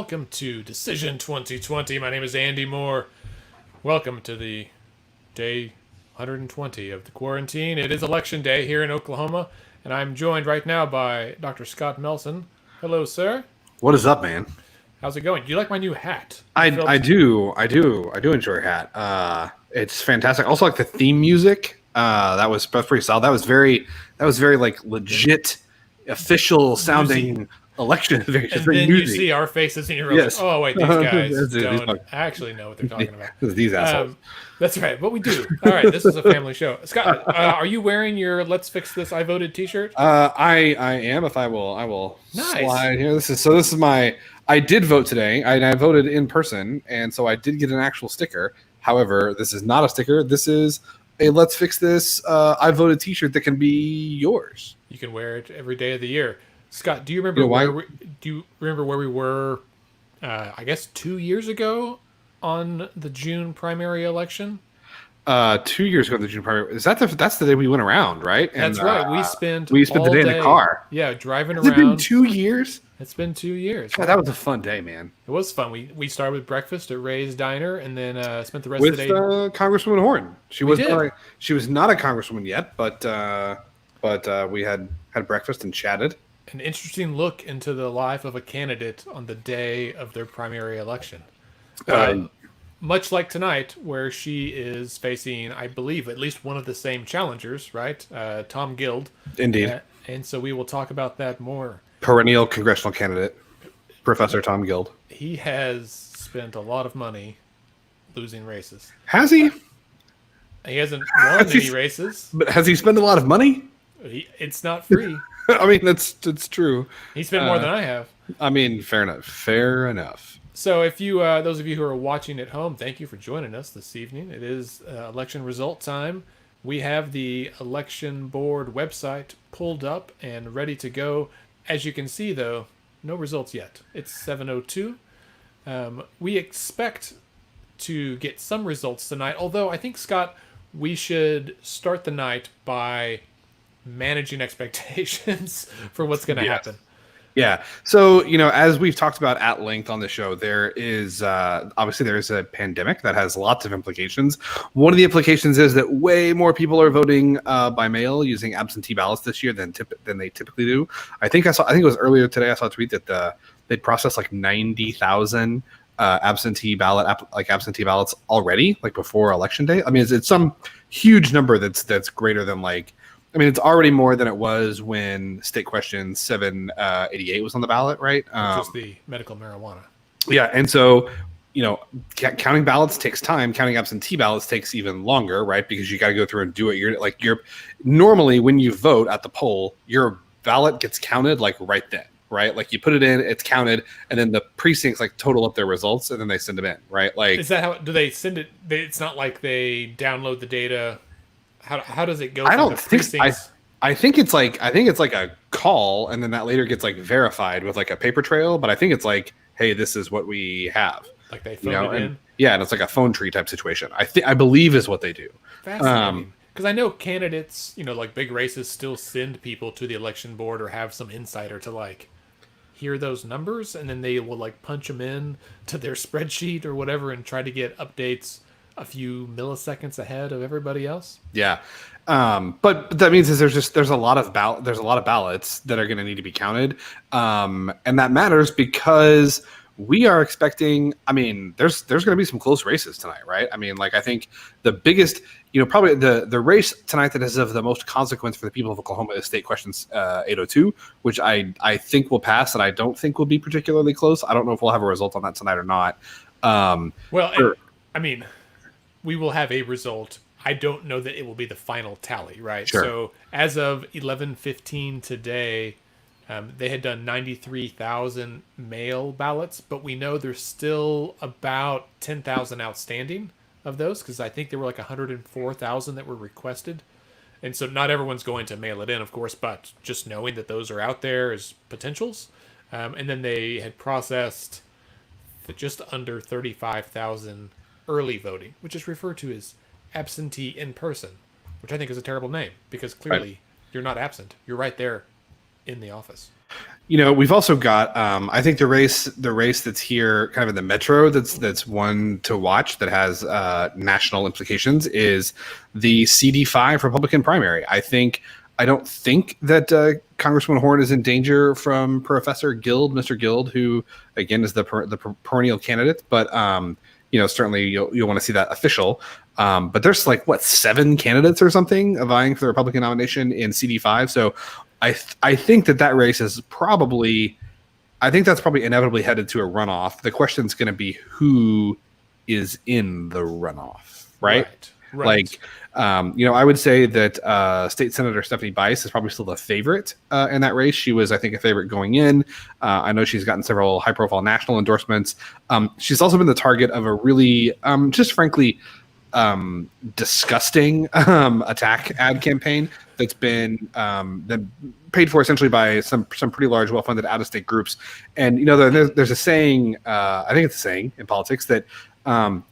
welcome to Decision 2020. My name is Andy Moore. Welcome to the day 120 of the quarantine. It is election day here in Oklahoma, and I'm joined right now by Dr. Scott Melson. Hello, sir. What is up, man? How's it going? Do you like my new hat? I do enjoy your hat. It's fantastic. Also, like the theme music. That's pretty solid. That was very like legit, official sounding election. Very And very then you newsy. see our faces and you're Yes. like, oh, wait, these guys These don't fuck- actually know what they're talking about. These assholes. That's right, but we do. All right, this is a family show. Scott, are you wearing your "Let's Fix This I Voted" T-shirt? I am. If I will Nice. slide here. This is my. I did vote today. I voted in person, and so I did get an actual sticker. However, this is not a sticker. This is a "Let's Fix This I Voted" T-shirt that can be yours. You can wear it every day of the year. Scott, do you remember You know why? where we were? I guess 2 years ago on the June primary election. 2 years ago, the June primary. That's the day we went around, right? And, That's right. We spent the all day in the car. Yeah, driving Has it been around. 2 years? It's been 2 years. God, that was a fun day, man. It was fun. We started with breakfast at Ray's Diner, and then spent the rest With of the day. Congresswoman Horn. She We was did. she was not a congresswoman yet, but we had breakfast and chatted. An interesting look into the life of a candidate on the day of their primary election. Much like tonight, where she is facing, I believe, at least one of the same challengers, right? Tom Guild. Indeed. And so we will talk about that more. Perennial congressional candidate, Professor Tom Guild. He has spent a lot of money losing races. Has he? He hasn't won any races. But has he spent a lot of money? It's not free. I mean, that's true. He spent more than I have. I mean, fair enough. Fair enough. So if you, those of you who are watching at home, thank you for joining us this evening. It is election result time. We have the election board website pulled up and ready to go. As you can see, though, no results yet. It's 7:02. We expect to get some results tonight, although I think, Scott, we should start the night by managing expectations for what's going to happen. Yeah. So, as we've talked about at length on the show, there is obviously there is a pandemic that has lots of implications. One of the implications is that way more people are voting by mail using absentee ballots this year than they typically do. I think it was earlier today. I saw a tweet that they'd processed like 90,000 absentee ballots already, like before election day. I mean, it's some huge number that's greater than it's already more than it was when State Question 788 was on the ballot, right? Just the medical marijuana. Yeah, and so, counting ballots takes time. Counting absentee ballots takes even longer, right? Because you got to go through and do it. You're normally when you vote at the poll, your ballot gets counted like right then, right? Like you put it in, it's counted, and then the precincts total up their results, and then they send them in, right? Is that how do they send it? It's not like they download the data. How does it go? I don't think. Precincts? I think it's like a call, and then that later gets verified with a paper trail. But I think it's hey, this is what we have. Like they phone it in. Yeah, and it's like a phone tree type situation. I believe is what they do. Fascinating. Because I know candidates, like big races, still send people to the election board or have some insider to hear those numbers, and then they will punch them in to their spreadsheet or whatever and try to get updates a few milliseconds ahead of everybody else. Yeah. But that means there's a lot of ballots that are going to need to be counted. And that matters because we are expecting, there's going to be some close races tonight, right? I think the biggest, probably the race tonight that is of the most consequence for the people of Oklahoma is State Questions 802, which I think will pass, and I don't think will be particularly close. I don't know if we'll have a result on that tonight or not. We will have a result. I don't know that it will be the final tally, right? Sure. So as of 11:15 today, they had done 93,000 mail ballots, but we know there's still about 10,000 outstanding of those, because I think there were 104,000 that were requested. And so not everyone's going to mail it in, of course, but just knowing that those are out there as potentials. And then they had processed just under 35,000 early voting, which is referred to as absentee in person, which I think is a terrible name because clearly you're not absent. You're right there in the office. We've also got, I think the race that's here, kind of in the metro, that's one to watch that has national implications is the CD5 Republican primary. I don't think that Congresswoman Horn is in danger from Professor Guild, Mr. Guild, who again is the perennial candidate, but certainly you'll want to see that official. But there's 7 candidates or something vying for the Republican nomination in CD5. So I think that race is probably inevitably headed to a runoff. The question is going to be who is in the runoff, right? Right. I would say that State Senator Stephanie Bice is probably still the favorite in that race. She was, I think, a favorite going in. I know she's gotten several high-profile national endorsements. She's also been the target of a really, just frankly, disgusting attack ad campaign that's been paid for essentially by some pretty large, well-funded out-of-state groups. And there's a saying, I think it's a saying in politics that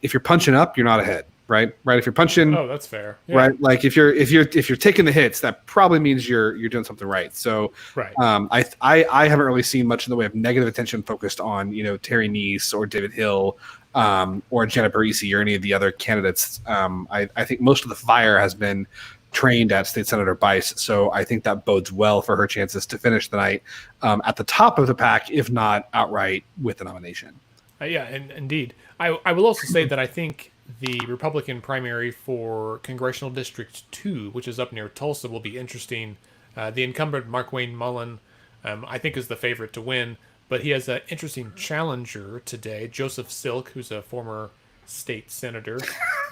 if you're punching up, you're not ahead. Right. If you're punching, that's fair. Yeah. Right. Like if you're taking the hits, that probably means you're doing something right. So, right. I haven't really seen much in the way of negative attention focused on Terry Neese or David Hill, or Janet Parisi or any of the other candidates. I think most of the fire has been trained at State Senator Bice, so I think that bodes well for her chances to finish the night at the top of the pack, if not outright with the nomination. And indeed, I will also say that I think the Republican primary for Congressional District 2, which is up near Tulsa, will be interesting. The incumbent, Markwayne Mullen, I think is the favorite to win, but he has an interesting challenger today, Joseph Silk, who's a former state senator.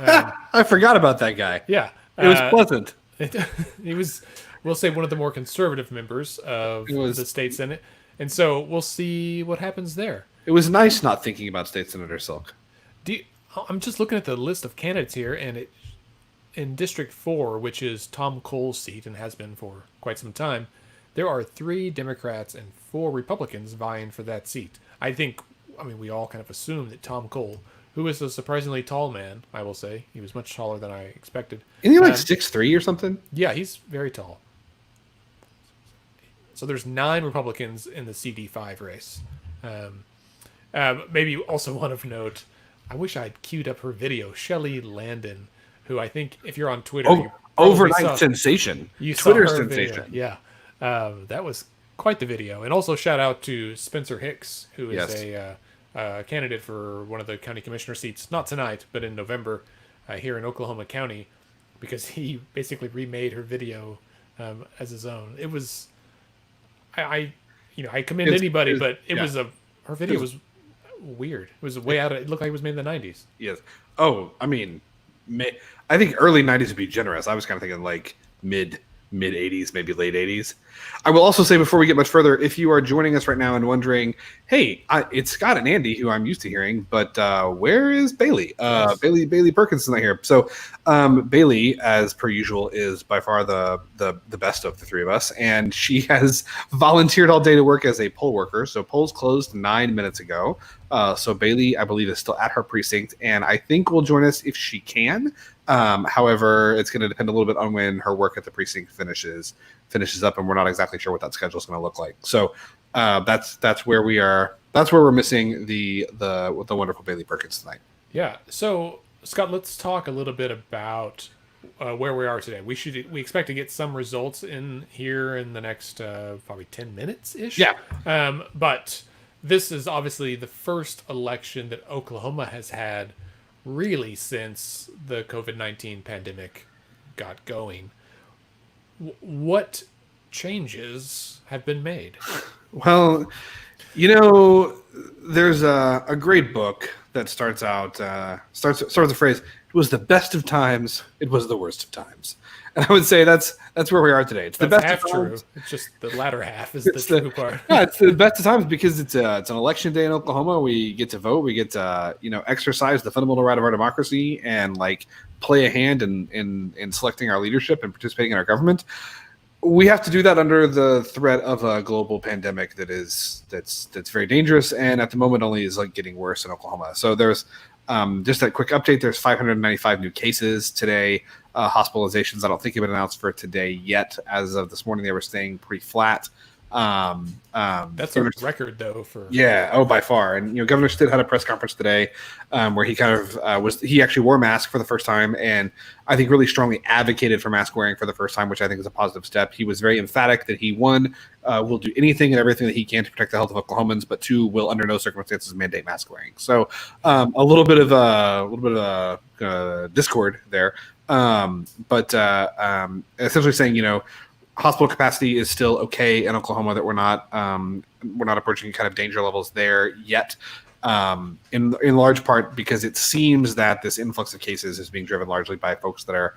I forgot about that guy. Yeah. It was pleasant. He was, we'll say, one of the more conservative members of the state Senate. And so we'll see what happens there. It was nice not thinking about State Senator Silk. I'm just looking at the list of candidates here, and in District 4, which is Tom Cole's seat and has been for quite some time, there are 3 Democrats and 4 Republicans vying for that seat. We all kind of assume that Tom Cole, who is a surprisingly tall man, I will say, he was much taller than I expected. Isn't he 6'3" or something? Yeah, he's very tall. So there's 9 Republicans in the CD5 race. Maybe also one of note, I wish I'd queued up her video, Shelley Landon, who I think if you're on Twitter, overnight sensation, Twitter sensation. Video. Yeah, that was quite the video. And also shout out to Spencer Hicks, who is a candidate for one of the county commissioner seats, not tonight, but in November here in Oklahoma County, because he basically remade her video as his own. It was, I commend anybody, but her video was weird. It was way out of, it looked like it was made in the 90s. Yes. Oh, I think early 90s would be generous. I was kind of thinking mid 80s, maybe late 80s. I will also say before we get much further, if you are joining us right now and wondering, hey, it's Scott and Andy who I'm used to hearing, but where is Bailey? Yes. Bailey Perkins is not here. So Bailey, as per usual, is by far the best of the 3 of us, and she has volunteered all day to work as a poll worker. So polls closed 9 minutes ago. So Bailey, I believe, is still at her precinct, and I think will join us if she can. However, it's going to depend a little bit on when her work at the precinct finishes up, and we're not exactly sure what that schedule is going to look like. So that's where we are. That's where we're missing the wonderful Bailey Perkins tonight. Yeah. So Scott, let's talk a little bit about where we are today. We expect to get some results in here in the next probably 10 minutes ish. Yeah. But this is obviously the first election that Oklahoma has had really since the COVID-19 pandemic got going. What changes have been made? Well, there's a great book that starts with the phrase, "It was the best of times, it was the worst of times." And I would say that's where we are today. It's the best half of times. True. It's just the latter half is the true part. Yeah, it's the best of times because it's an election day in Oklahoma. We get to vote. We get to exercise the fundamental right of our democracy and play a hand in selecting our leadership and participating in our government. We have to do that under the threat of a global pandemic that's very dangerous and at the moment only is getting worse in Oklahoma. So there's just a quick update. There's 595 new cases today. Hospitalizations, I don't think have been announced for today yet. As of this morning, they were staying pretty flat. That's a record, though. For Yeah, oh, by far. And Governor Stitt had a press conference today where he kind of he actually wore a mask for the first time, and I think really strongly advocated for mask wearing for the first time, which I think is a positive step. He was very emphatic that he, one, will do anything and everything that he can to protect the health of Oklahomans, but two, will under no circumstances mandate mask wearing. So a little bit of discord there, but essentially saying hospital capacity is still okay in Oklahoma, that we're not approaching kind of danger levels there yet. In large part because it seems that this influx of cases is being driven largely by folks that are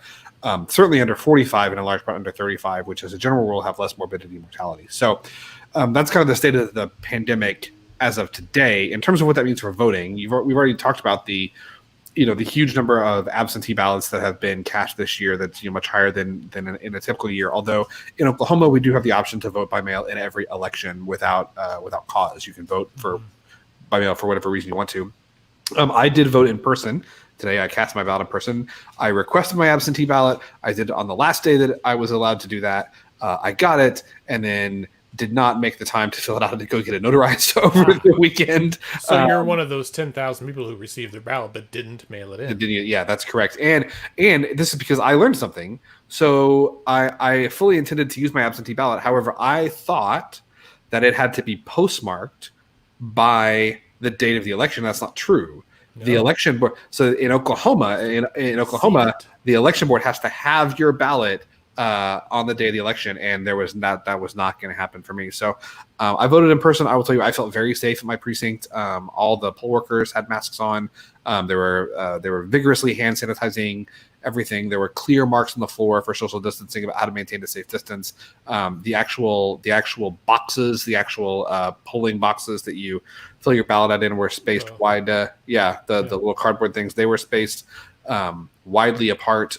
certainly under 45 and in large part under 35, which as a general rule have less morbidity and mortality. So that's kind of the state of the pandemic as of today. In terms of what that means for voting, we've already talked about the huge number of absentee ballots that have been cast this year. That's much higher than in a typical year. Although in Oklahoma, we do have the option to vote by mail in every election without cause. You can vote by mail for whatever reason you want to. I did vote in person today. I cast my ballot in person. I requested my absentee ballot. I did it on the last day that I was allowed to do that. I got it, and then did not make the time to fill it out and to go get it notarized over the weekend. So you're one of those 10,000 people who received their ballot but didn't mail it in. Yeah, that's correct. And this is because I learned something. So I fully intended to use my absentee ballot. However, I thought that it had to be postmarked by the date of the election. That's not true. No. The election board. So in Oklahoma, the election board has to have your ballot on the day of the election, and that was not going to happen for me. So I voted in person. I will tell you, I felt very safe at my precinct. All the poll workers had masks on. They were vigorously hand sanitizing everything. There were clear marks on the floor for social distancing about how to maintain a safe distance. The actual boxes, the polling boxes that you fill your ballot out in were spaced wide. The little cardboard things, they were spaced widely apart.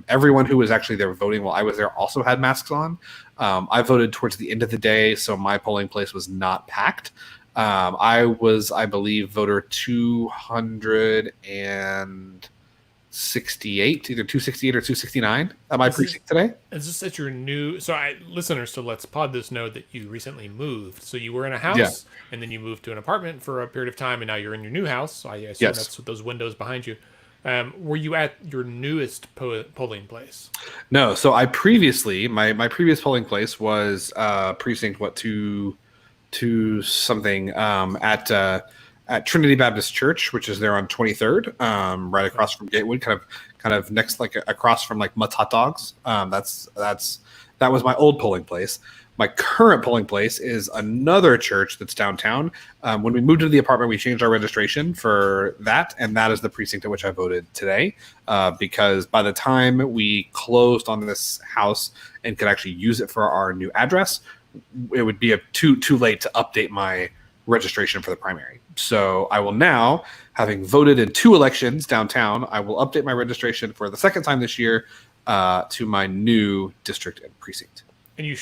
Everyone who was actually there voting while I was there also had masks on. I voted towards the end of the day, so my polling place was not packed. I was, I believe, voter 268, either 268 or 269 at my precinct today. Is this at your new? So, listeners to Let's Pod This know that you recently moved. So you were in a house, and then you moved to an apartment for a period of time, and now you're in your new house. So I assume that's what those windows behind you. Were you at your newest polling place? No. So I previously, my previous polling place was precinct 2 something at Trinity Baptist Church, which is there on 23rd, right across from Gatewood, kind of next, like across from like Mutt's Hot Dogs. That was my old polling place. My current polling place is another church that's downtown. When we moved into the apartment, we changed our registration for that, and that is the precinct at which I voted today. Because by the time we closed on this house and could actually use it for our new address, it would be too late to update my registration for the primary. So I will now, having voted in 2 elections downtown, I will update my registration for the second time this year to my new district and precinct. And you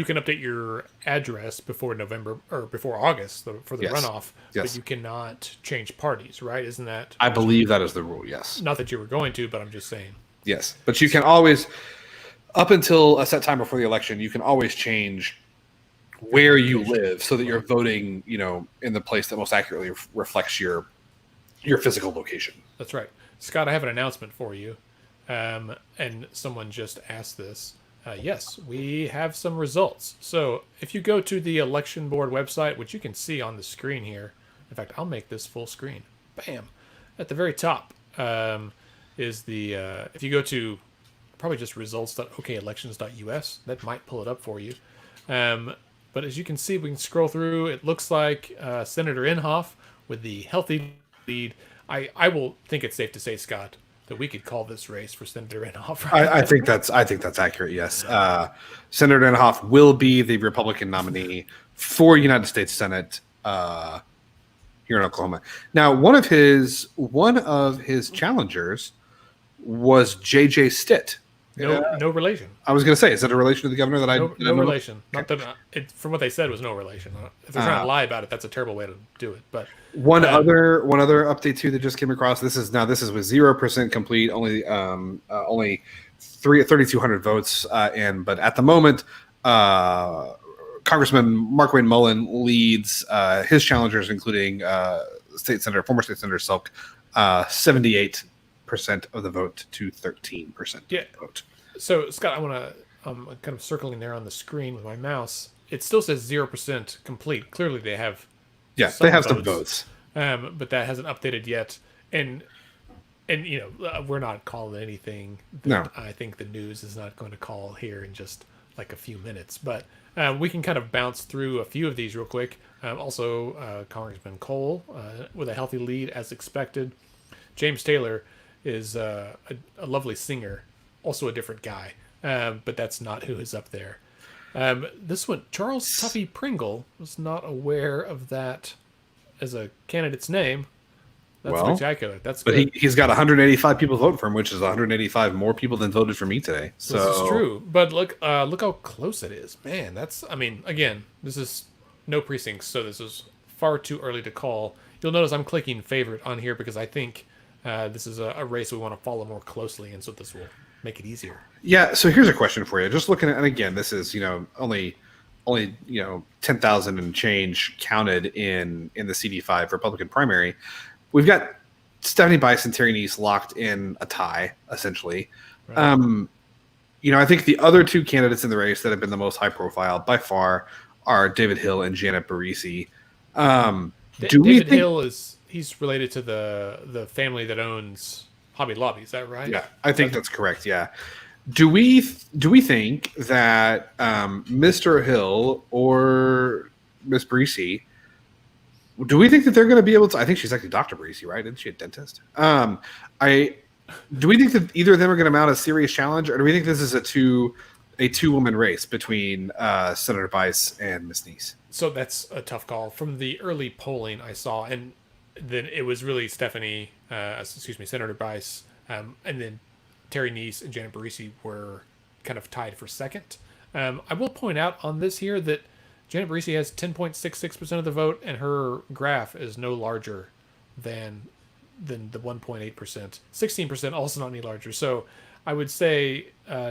can update your address before November or before August for the runoff, but you cannot change parties, right? Isn't that? I believe that is the rule, yes. Not that you were going to, but I'm just saying. Yes, but you can always, up until a set time before the election, you can always change where you live so that you're voting, in the place that most accurately reflects your physical location. That's right. Scott, I have an announcement for you. And someone just asked this. Yes, we have some results. So if you go to the election board website, which you can see on the screen here, in fact, I'll make this full screen. Bam. At the very top is the, if you go to probably just results.okelections.us, that might pull it up for you. But as you can see, we can scroll through. It looks like Senator Inhofe with the healthy lead. I will think it's safe to say, Scott, that we could call this race for Senator Inhofe. Right? I think that's accurate. Yes, Senator Inhofe will be the Republican nominee for United States Senate here in Oklahoma. Now, one of his challengers was J.J. Stitt. No relation. I was going to say, is that a relation to the governor that no relation? Not that from what they said, was no relation. If they're trying to lie about it, that's a terrible way to do it. But one other update too that just came across. This is with 0% complete, only 3,200 votes in. But at the moment, Congressman Markwayne Mullen leads his challengers, including former state senator Silk, 78% of the vote to 13% of the vote. So, Scott, I want to kind of circling there on the screen with my mouse. It still says 0% complete. Clearly, they have some votes, but that hasn't updated yet. And we're not calling anything. No, I think the news is not going to call here in just like a few minutes, but we can kind of bounce through a few of these real quick. Also, Congressman Cole with a healthy lead as expected. James Taylor is a lovely singer, also a different guy, but that's not who is up there. This one, Charles Tuffy Pringle, was not aware of that as a candidate's name. That's spectacular. That's good. But he's got 185 people voting for him, which is 185 more people than voted for me today. So this is true. But look how close it is. Man, again, this is no precincts, so this is far too early to call. You'll notice I'm clicking favorite on here because I think this is a race we want to follow more closely, and so this will make it easier. Yeah, so here's a question for you. Just looking at, and again, this is, only 10,000 and change counted in the CD5 Republican primary. We've got Stephanie Bice and Terry Neiss locked in a tie, essentially. Right. I think the other two candidates in the race that have been the most high profile by far are David Hill and Janet Barisi. David Hill he's related to the family that owns Hobby Lobby, is that right? Yeah, I think that's correct. Yeah. Do we think that Mr. Hill or Miss Barisi, do we think that they're going to be able to? I think she's actually Dr. Barisi, right? Isn't she a dentist? Do we think that either of them are going to mount a serious challenge, or do we think this is a two-woman race between Senator Bice and Miss Neiss? So that's a tough call. From the early polling I saw, and then it was really Senator Bice, and then Terry Neiss and Janet Barisi were kind of tied for second. I will point out on this here that Janet Barisi has 10.66% of the vote, and her graph is no larger than the 1.8%. 16% also not any larger. So I would say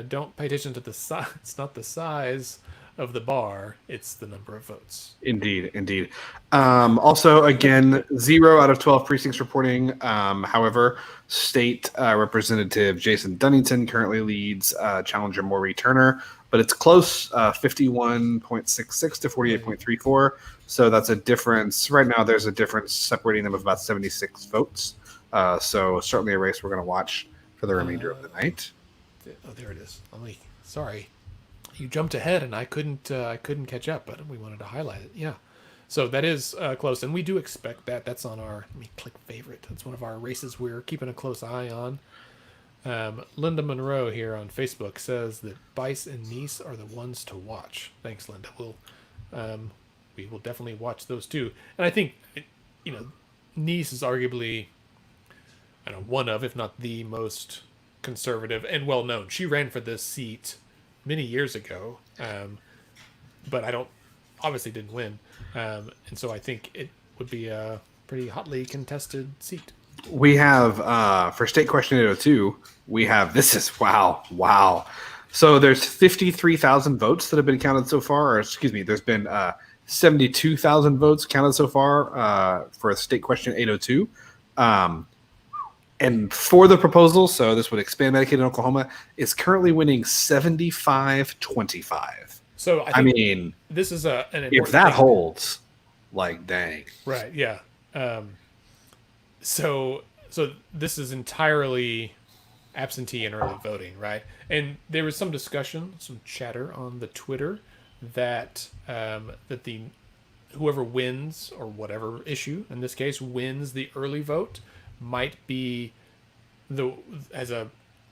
don't pay attention to the size. It's not the size of the bar, it's the number of votes. Indeed. Also, again, 0 out of 12 precincts reporting. However, State Representative Jason Dunnington currently leads challenger Mauree Turner, but it's close, 51.66 to 48.34. So that's a difference. Right now, there's a difference separating them of about 76 votes. So certainly a race we're going to watch for the remainder of the night. Oh, there it is. Sorry. You jumped ahead and I couldn't catch up, but we wanted to highlight it. Yeah. So that is close, and we do expect that. That's on our, let me click favorite. That's one of our races we're keeping a close eye on. Linda Monroe here on Facebook says that Bice and Neiss are the ones to watch. Thanks, Linda. We will definitely watch those two. And I think, Neiss is arguably, one of, if not the most conservative and well-known. She ran for this seat many years ago, but obviously didn't win. And so I think it would be a pretty hotly contested seat. We have, for State Question 802, wow. So there's 53,000 votes that have been counted so far, there's been 72,000 votes counted so far for State Question 802. And for the proposal, so this would expand Medicaid in Oklahoma, is currently winning 75-25. So I mean, this is an if that holds, dang. Right. Yeah. So this is entirely absentee and early voting, right? And there was some discussion, some chatter on the Twitter that whoever wins, or whatever issue in this case wins the early vote, might be as a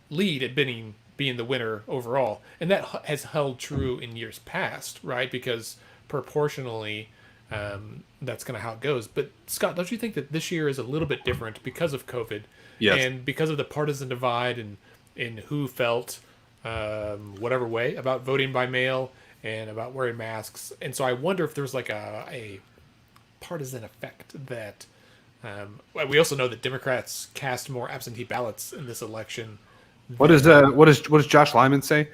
lead at being the winner overall. And that has held true in years past, right? Because proportionally, that's kind of how it goes. But Scott, don't you think that this year is a little bit different because of COVID? Yes. And because of the partisan divide and who felt whatever way about voting by mail and about wearing masks. And so I wonder if there's a partisan effect that we also know that Democrats cast more absentee ballots in this election. What does Josh Lyman say?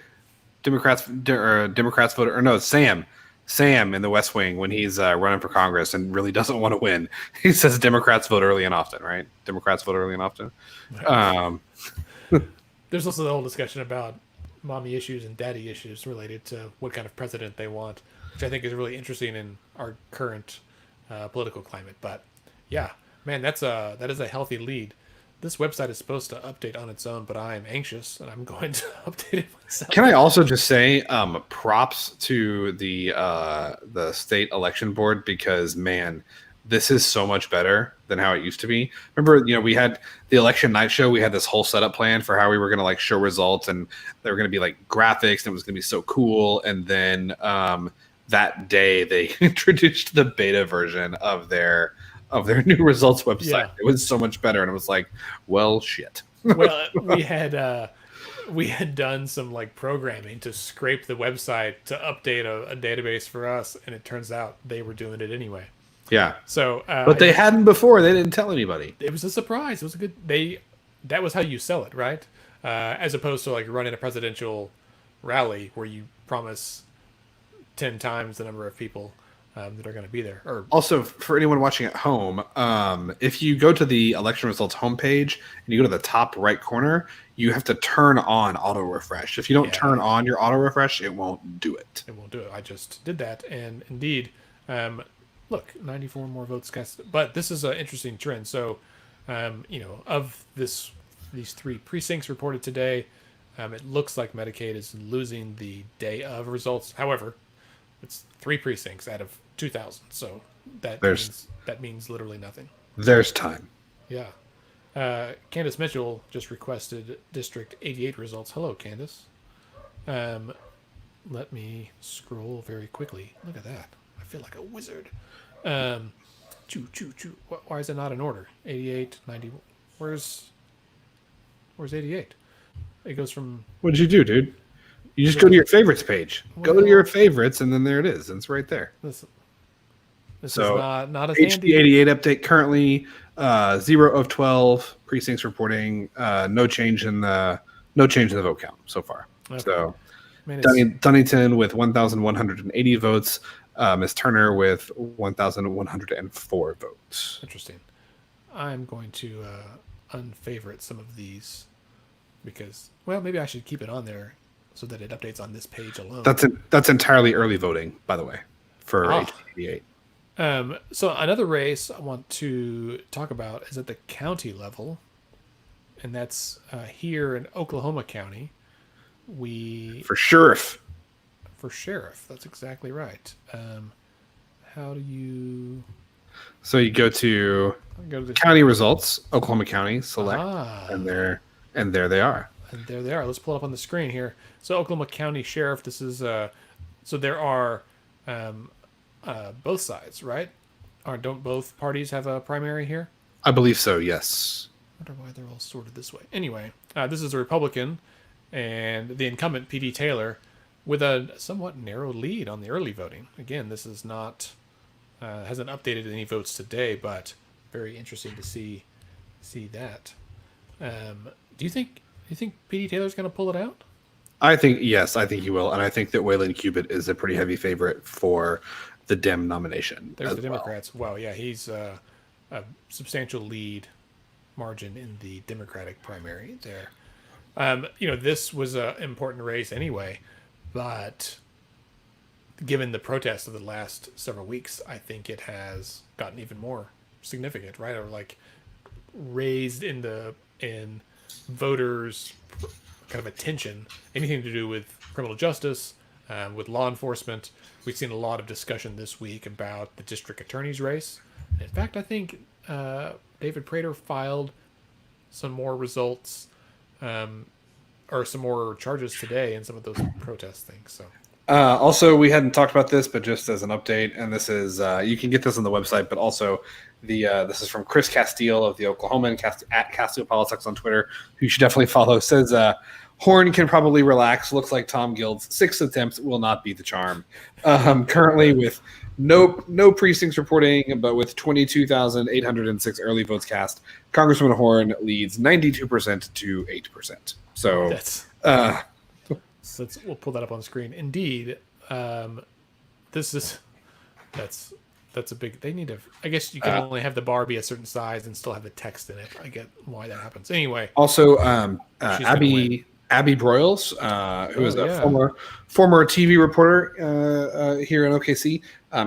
Democrats voted, or no, Sam Sam in the West Wing when he's running for Congress and really doesn't want to win. He says Democrats vote early and often, right? Democrats vote early and often. Um, There's also the whole discussion about mommy issues and daddy issues related to what kind of president they want, which I think is really interesting in our current political climate. But yeah, man, that is a healthy lead. This website is supposed to update on its own, but I am anxious and I'm going to update it myself. Can I also just say props to the state election board, because man, this is so much better than how it used to be. Remember, we had the election night show. We had this whole setup plan for how we were going to like show results, and there were going to be like graphics, and it was going to be so cool. And then that day they introduced the beta version of their new results website. Yeah. It was so much better, and it was like, well, shit. Well, we had done some like programming to scrape the website to update a database for us, and it turns out they were doing it anyway. Yeah. So, but they hadn't before. They didn't tell anybody. It was a surprise. It was a good. That was how you sell it, right? As opposed to like running a presidential rally where you promise 10 times the number of people that are going to be there. Or also, for anyone watching at home, if you go to the election results homepage and you go to the top right corner, you have to turn on auto refresh. If you don't turn on your auto refresh, it won't do it. It won't do it. I just did that, and indeed, look, 94 more votes cast. But this is an interesting trend. So, of these 3 precincts reported today, it looks like Medicaid is losing the day of results. However, it's 3 precincts out of 2,000, so that means literally nothing. There's time. Yeah. Candace Mitchell just requested District 88 results. Hello, Candace. Let me scroll very quickly. Look at that. I feel like a wizard. Choo. Why is it not in order? 88, 90. Where's 88? It goes from. What did you do, dude? You just go to your favorites page. Go to your favorites, and then there it is. It's right there. This is not a HD 88 update currently 0 of 12 precincts reporting no change in the vote count so far. Okay. So Dunnington with 1,180 votes, Ms. Turner with 1,104 votes. Interesting. I'm going to unfavorite some of these because, well, maybe I should keep it on there so that it updates on this page alone. That's entirely early voting, by the way, for HD 88. So another race I want to talk about is at the county level, and that's here in Oklahoma County. For sheriff. That's exactly right. How do you? So you go to the county results, Oklahoma County, select, and there they are. And there they are. Let's pull it up on the screen here. So Oklahoma County Sheriff. This is so there are both sides, right? Or don't both parties have a primary here? I believe so. Yes. I wonder why they're all sorted this way. Anyway, this is a Republican, and the incumbent P.D. Taylor with a somewhat narrow lead on the early voting. Again, this is not hasn't updated any votes today, but very interesting to see that. Do you think P.D. Taylor's going to pull it out? I think yes. I think he will, and I think that Waylon Cubitt is a pretty heavy favorite for the Dem nomination. There's the Democrats. Well, yeah, he's a substantial lead margin in the Democratic primary there. This was an important race anyway, but given the protests of the last several weeks, I think it has gotten even more significant, right? Or like raised in voters' kind of attention, anything to do with criminal justice, with law enforcement. We've seen a lot of discussion this week about the district attorney's race. In fact, I think David Prater filed some more results or some more charges today in some of those protest things. So. Also, we hadn't talked about this, but just as an update, and this is you can get this on the website, but also this is from Chris Castile of the Oklahoman at Castile Politics on Twitter, who you should definitely follow. Says Horn can probably relax. Looks like Tom Guild's 6th attempt will not be the charm. Currently with no precincts reporting, but with 22,806 early votes cast, Congressman Horn leads 92% to 8%. So we'll pull that up on the screen. Indeed, this is that's a big. They need to. I guess you can only have the bar be a certain size and still have the text in it. I get why that happens. Anyway, Also, She's gonna win. Abby Broyles, who is a yeah. former TV reporter here in OKC,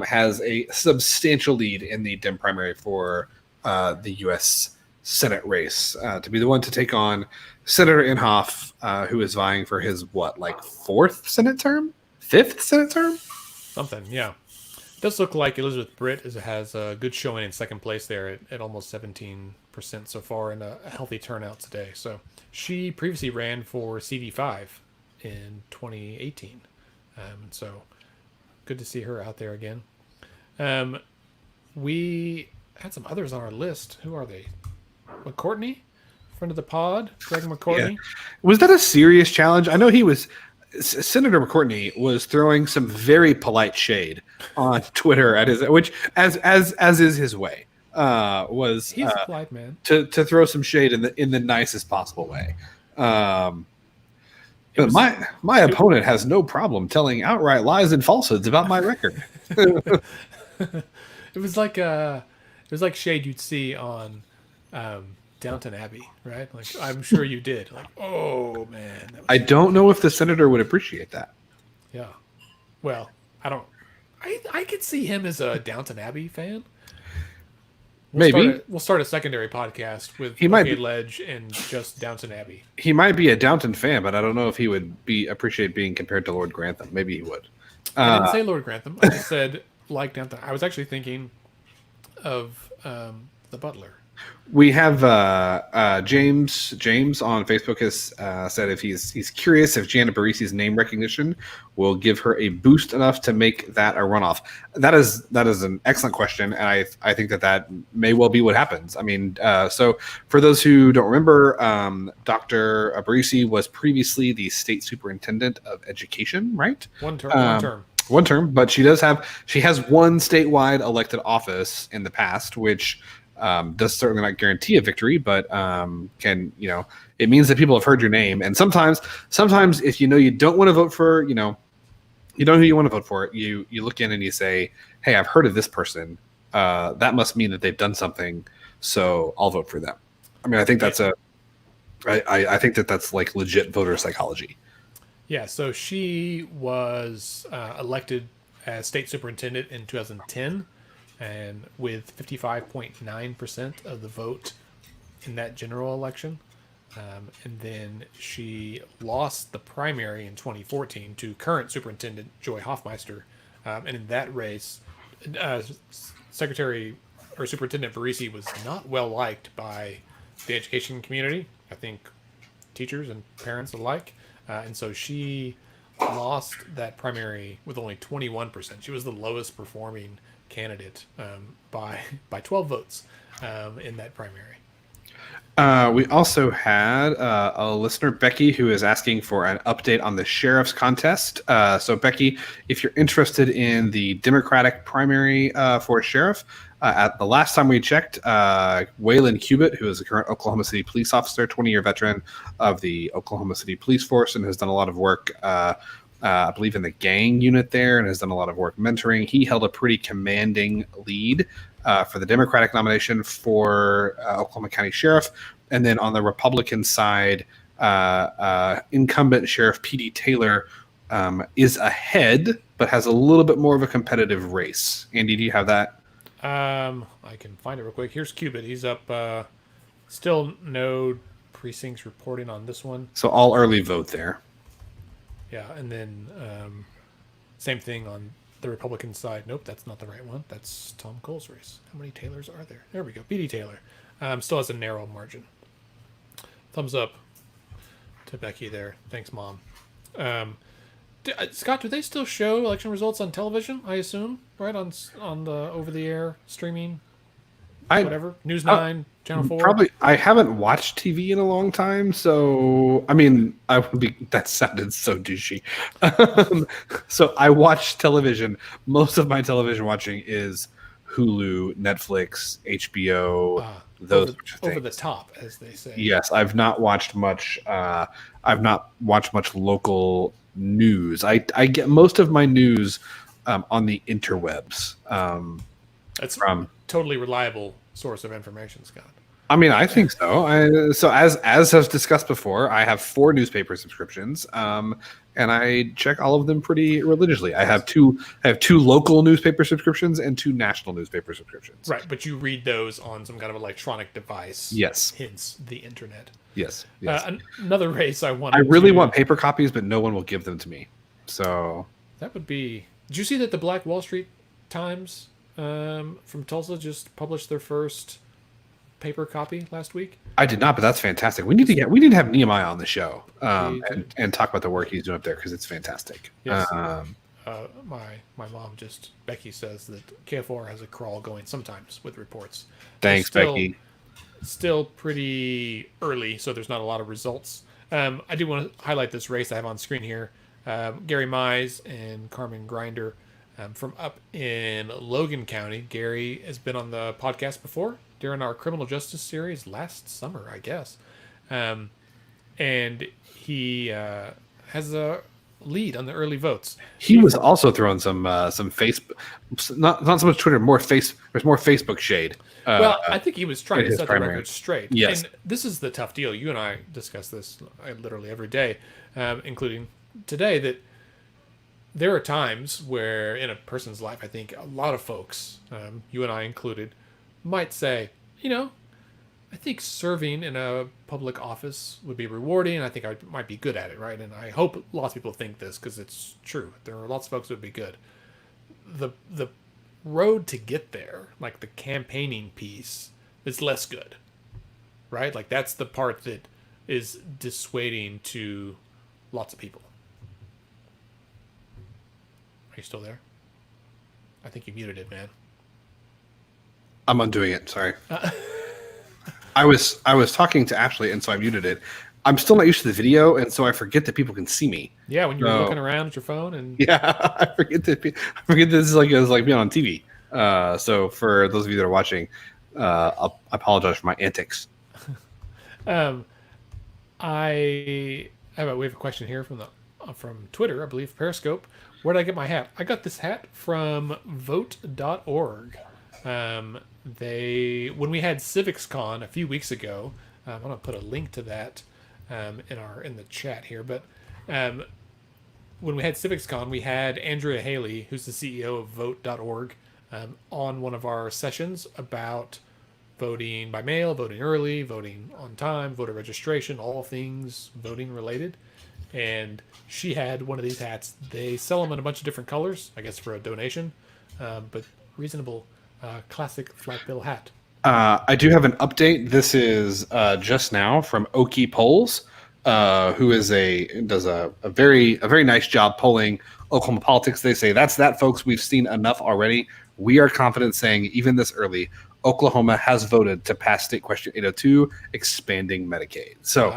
has a substantial lead in the Dem primary for the U.S. Senate race to be the one to take on Senator Inhofe, who is vying for his fifth Senate term. something. Yeah, it does look like Elizabeth Britt has a good showing in second place there at almost 17% so far, and a healthy turnout today. So she previously ran for CD5 in 2018. So good to see her out there again. We had some others on our list. Who are they? McCourtney, friend of the pod, Greg McCourtney. Yeah. Was that a serious challenge? I know Senator McCourtney was throwing some very polite shade on Twitter at which as is his way. He's a polite man to throw some shade in the nicest possible way. But my opponent has no problem telling outright lies and falsehoods about my record. It was like shade you'd see on Downton Abbey, right? Like, I'm sure you did. Like, oh man, I don't know if the senator would appreciate that. Yeah. Well, I don't. I could see him as a Downton Abbey fan. We'll start a secondary podcast with Ledge and just Downton Abbey. He might be a Downton fan, but I don't know if he would appreciate being compared to Lord Grantham. Maybe he would. I didn't say Lord Grantham. I just said like Downton. I was actually thinking of the Butler. We have James on Facebook has said if he's curious if Gianna Barisi's name recognition will give her a boost enough to make that a runoff. That is an excellent question, and I think that may well be what happens. I mean, so for those who don't remember, Dr. Barisi was previously the state superintendent of education, right? One term. One term, but she has one statewide elected office in the past, which does certainly not guarantee a victory, but it means that people have heard your name. And sometimes if you don't want to vote for, you know who you want to vote for, you look in and you say, hey, I've heard of this person. That must mean that they've done something, so I'll vote for them. I mean, I think that's I think that's like legit voter psychology. Yeah. So she was elected as state superintendent in 2010. And with 55.9% of the vote in that general election. And then she lost the primary in 2014 to current superintendent Joy Hoffmeister. And in that race, Secretary or Superintendent Barisi was not well liked by the education community. I think teachers and parents alike. And so she lost that primary with only 21%. She was the lowest performing candidate by 12 votes in that primary. We also had a listener, Becky, who is asking for an update on the sheriff's contest. So, Becky, if you're interested in the Democratic primary for sheriff, at the last time we checked, Waylon Cubitt, who is a current Oklahoma City police officer, 20-year veteran of the Oklahoma City Police Force, and has done a lot of work I believe in the gang unit there, and has done a lot of work mentoring. He held a pretty commanding lead for the Democratic nomination for Oklahoma County Sheriff. And then on the Republican side, incumbent Sheriff P.D. Taylor is ahead, but has a little bit more of a competitive race. Andy, do you have that? I can find it real quick. Here's Cubitt. He's up. Still no precincts reporting on this one. So all early vote there. Yeah, and then same thing on the Republican side. Nope, that's not the right one. That's Tom Cole's race. How many Taylors are there? There we go. P.D. Taylor still has a narrow margin. Thumbs up to Becky there. Thanks, Mom. Scott, do they still show election results on television? I assume, right, on the over-the-air streaming, whatever, News 9. Channel 4? Probably. I haven't watched TV in a long time, so I mean, that sounded so douchey. So I watch television. Most of my television watching is Hulu, Netflix, HBO, those over the top, as they say. Yes, I've not watched much. I've not watched much local news. I get most of my news on the interwebs. That's From totally reliable source of information, Scott. I mean, I think so. So as has discussed before, I have 4 newspaper subscriptions, and I check all of them pretty religiously. I have two local newspaper subscriptions and 2 national newspaper subscriptions. Right, but you read those on some kind of electronic device. Yes. Hence the internet. Yes. Another race I wanted. I really want paper copies, but no one will give them to me. So that would be. Did you see that the Black Wall Street Times from Tulsa just published their first paper copy last week? I did not, but that's fantastic. We need to have Nehemiah on the show and talk about the work he's doing up there because it's fantastic. Yes. My mom Becky says that KFOR has a crawl going sometimes with reports. Thanks, Becky. Still pretty early, so there's not a lot of results. I do want to highlight this race I have on screen here. Gary Mize and Carmen Grinder from up in Logan County. Gary has been on the podcast before during our criminal justice series last summer, I guess. And he has a lead on the early votes. He was also throwing some Facebook, not so much Twitter, there's more Facebook shade. Well, I think he was trying to set the record straight. Yes. And this is the tough deal. You and I discuss this literally every day, including today, that there are times where in a person's life, I think a lot of folks, you and I included, might say, I think serving in a public office would be rewarding. I think I might be good at it, right? And I hope lots of people think this because it's true. There are lots of folks who would be good. The road to get there, like the campaigning piece, is less good, right? Like that's the part that is dissuading to lots of people. Are you still there? I think you muted it, man. I'm undoing it. Sorry. I was talking to Ashley, and so I muted it. I'm still not used to the video, and so I forget that people can see me. Yeah, when you're looking around at your phone, and I forget this is like being on TV. So for those of you that are watching, I apologize for my antics. we have a question here from Twitter, I believe, Periscope. Where did I get my hat? I got this hat from vote.org. When we had CivicsCon a few weeks ago, I'm going to put a link to that in the chat here. But when we had CivicsCon, we had Andrea Haley, who's the CEO of vote.org, on one of our sessions about voting by mail, voting early, voting on time, voter registration, all things voting related. And she had one of these hats. They sell them in a bunch of different colors, I guess for a donation, but reasonable. Classic flat bill hat. I do have an update. This is just now from Okie Polls, who does a very nice job polling Oklahoma politics. They say that's that, folks. We've seen enough already. We are confident saying even this early, Oklahoma has voted to pass State Question 802, expanding Medicaid. So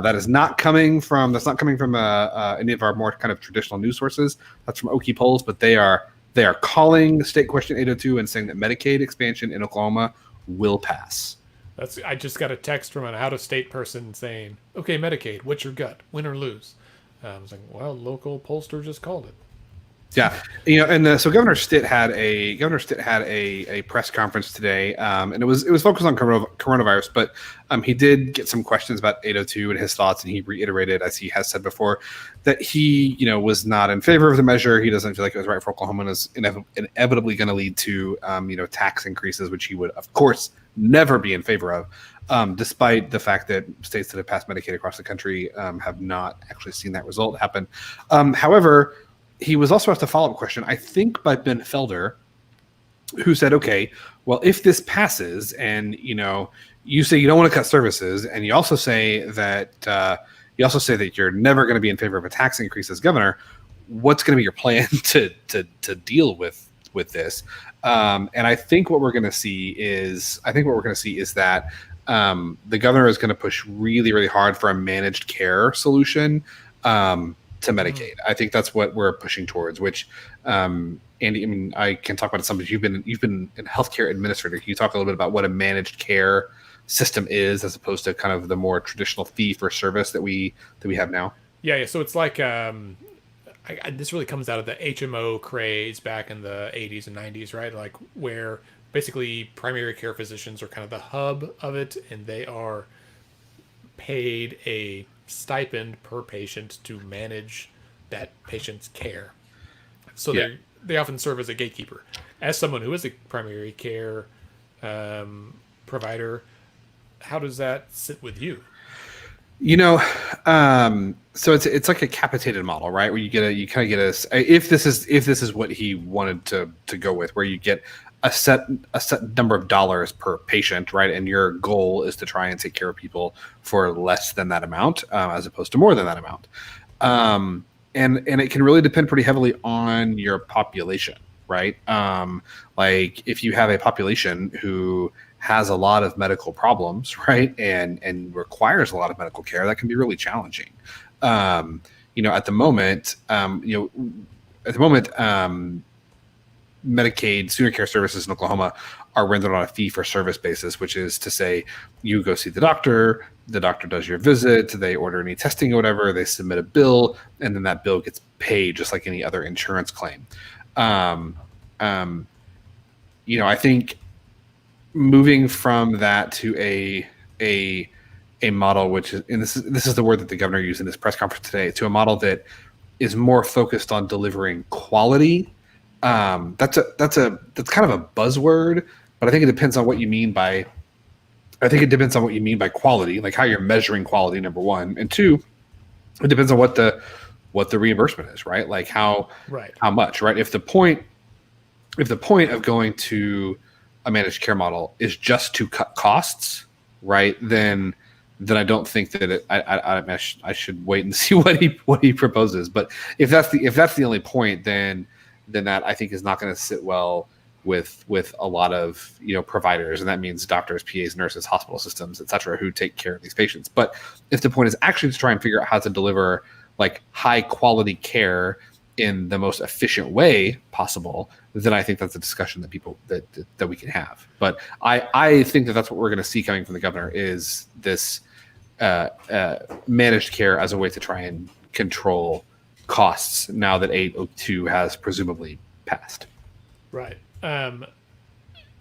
that's not coming from any of our more kind of traditional news sources. That's from Okie Polls, but they are calling State Question 802 and saying that Medicaid expansion in Oklahoma will pass. I just got a text from an out-of-state person saying, "Okay, Medicaid, what's your gut? Win or lose?" I was like, "Well, local pollster just called it." Yeah, and so Governor Stitt had a press conference today, and it was focused on coronavirus, but he did get some questions about 802 and his thoughts, and he reiterated, as he has said before, that he was not in favor of the measure. He doesn't feel like it was right for Oklahoma, and is inevitably going to lead to tax increases, which he would of course never be in favor of, despite the fact that states that have passed Medicaid across the country have not actually seen that result happen. However, he was also asked a follow-up question, I think by Ben Felder, who said, okay, well, if this passes and, you say you don't want to cut services, and you also say that you're never going to be in favor of a tax increase as governor, what's going to be your plan to deal with this? And I think what we're going to see is that the governor is going to push really, really hard for a managed care solution to Medicaid. I think that's what we're pushing towards, which, Andy, I mean, I can talk about it some, but you've been a healthcare administrator. Can you talk a little bit about what a managed care system is as opposed to kind of the more traditional fee for service that we have now? Yeah. So it's like, I this really comes out of the HMO craze back in the 80s and 90s, right? Like where basically primary care physicians are kind of the hub of it, and they are paid a stipend per patient to manage that patient's care. So Yeah. they often serve as a gatekeeper. As someone who is a primary care provider, how does that sit with you? You know, so it's like a capitated model, right? Where you kind of get if this is what he wanted to go with, where you get a set number of dollars per patient, right? And your goal is to try and take care of people for less than that amount, as opposed to more than that amount. And it can really depend pretty heavily on your population, right? Like if you have a population who has a lot of medical problems, right, and requires a lot of medical care, that can be really challenging. At the moment, Medicaid senior care services in Oklahoma are rendered on a fee for service basis, which is to say you go see the doctor does your visit, they order any testing or whatever, they submit a bill, and then that bill gets paid just like any other insurance claim. I think moving from that to a model, which is, and this is the word that the governor used in this press conference today, to a model that is more focused on delivering quality. That's kind of a buzzword, but I think it depends on what you mean by. I think it depends on what you mean by quality, like how you're measuring quality. Number one, and two, it depends on what the reimbursement is, right? Like how much, right? If the point of going to a managed care model is just to cut costs, right? Then I don't think that I should wait and see what he proposes. But if that's the only point, then that I think is not going to sit well with a lot of providers, and that means doctors, PAs, nurses, hospital systems, et cetera, who take care of these patients. But if the point is actually to try and figure out how to deliver like high quality care in the most efficient way possible, then I think that's a discussion that people that we can have. But I think that's what we're going to see coming from the governor is this managed care as a way to try and control costs now that 802 has presumably passed. Right.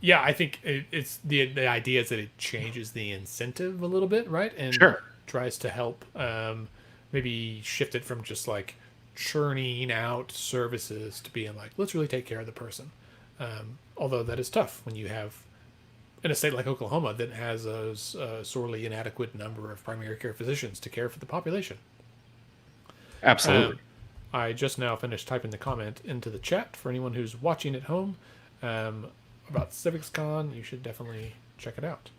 Yeah, I think it's the idea is that it changes the incentive a little bit, right? And Sure. tries to help maybe shift it from just like churning out services to being like, let's really take care of the person. Although that is tough when you have in a state like Oklahoma that has a sorely inadequate number of primary care physicians to care for the population. Absolutely. I just now finished typing the comment into the chat for anyone who's watching at home about CivicsCon. You should definitely check it out.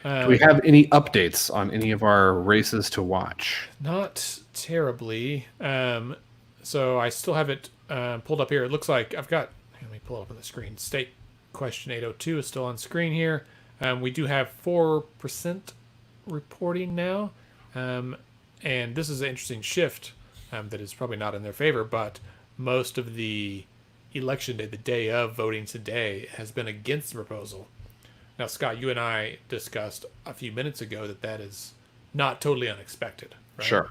Do we have any updates on any of our races to watch? Not terribly. So I still have it pulled up here. It looks like I've got, let me pull it up on the screen. State question 802 is still on screen here. We do have 4% reporting now. And this is an interesting shift that is probably not in their favor, but most of the election day, the day of voting today, has been against the proposal. Now, Scott, you and I discussed a few minutes ago that is not totally unexpected, right? Sure.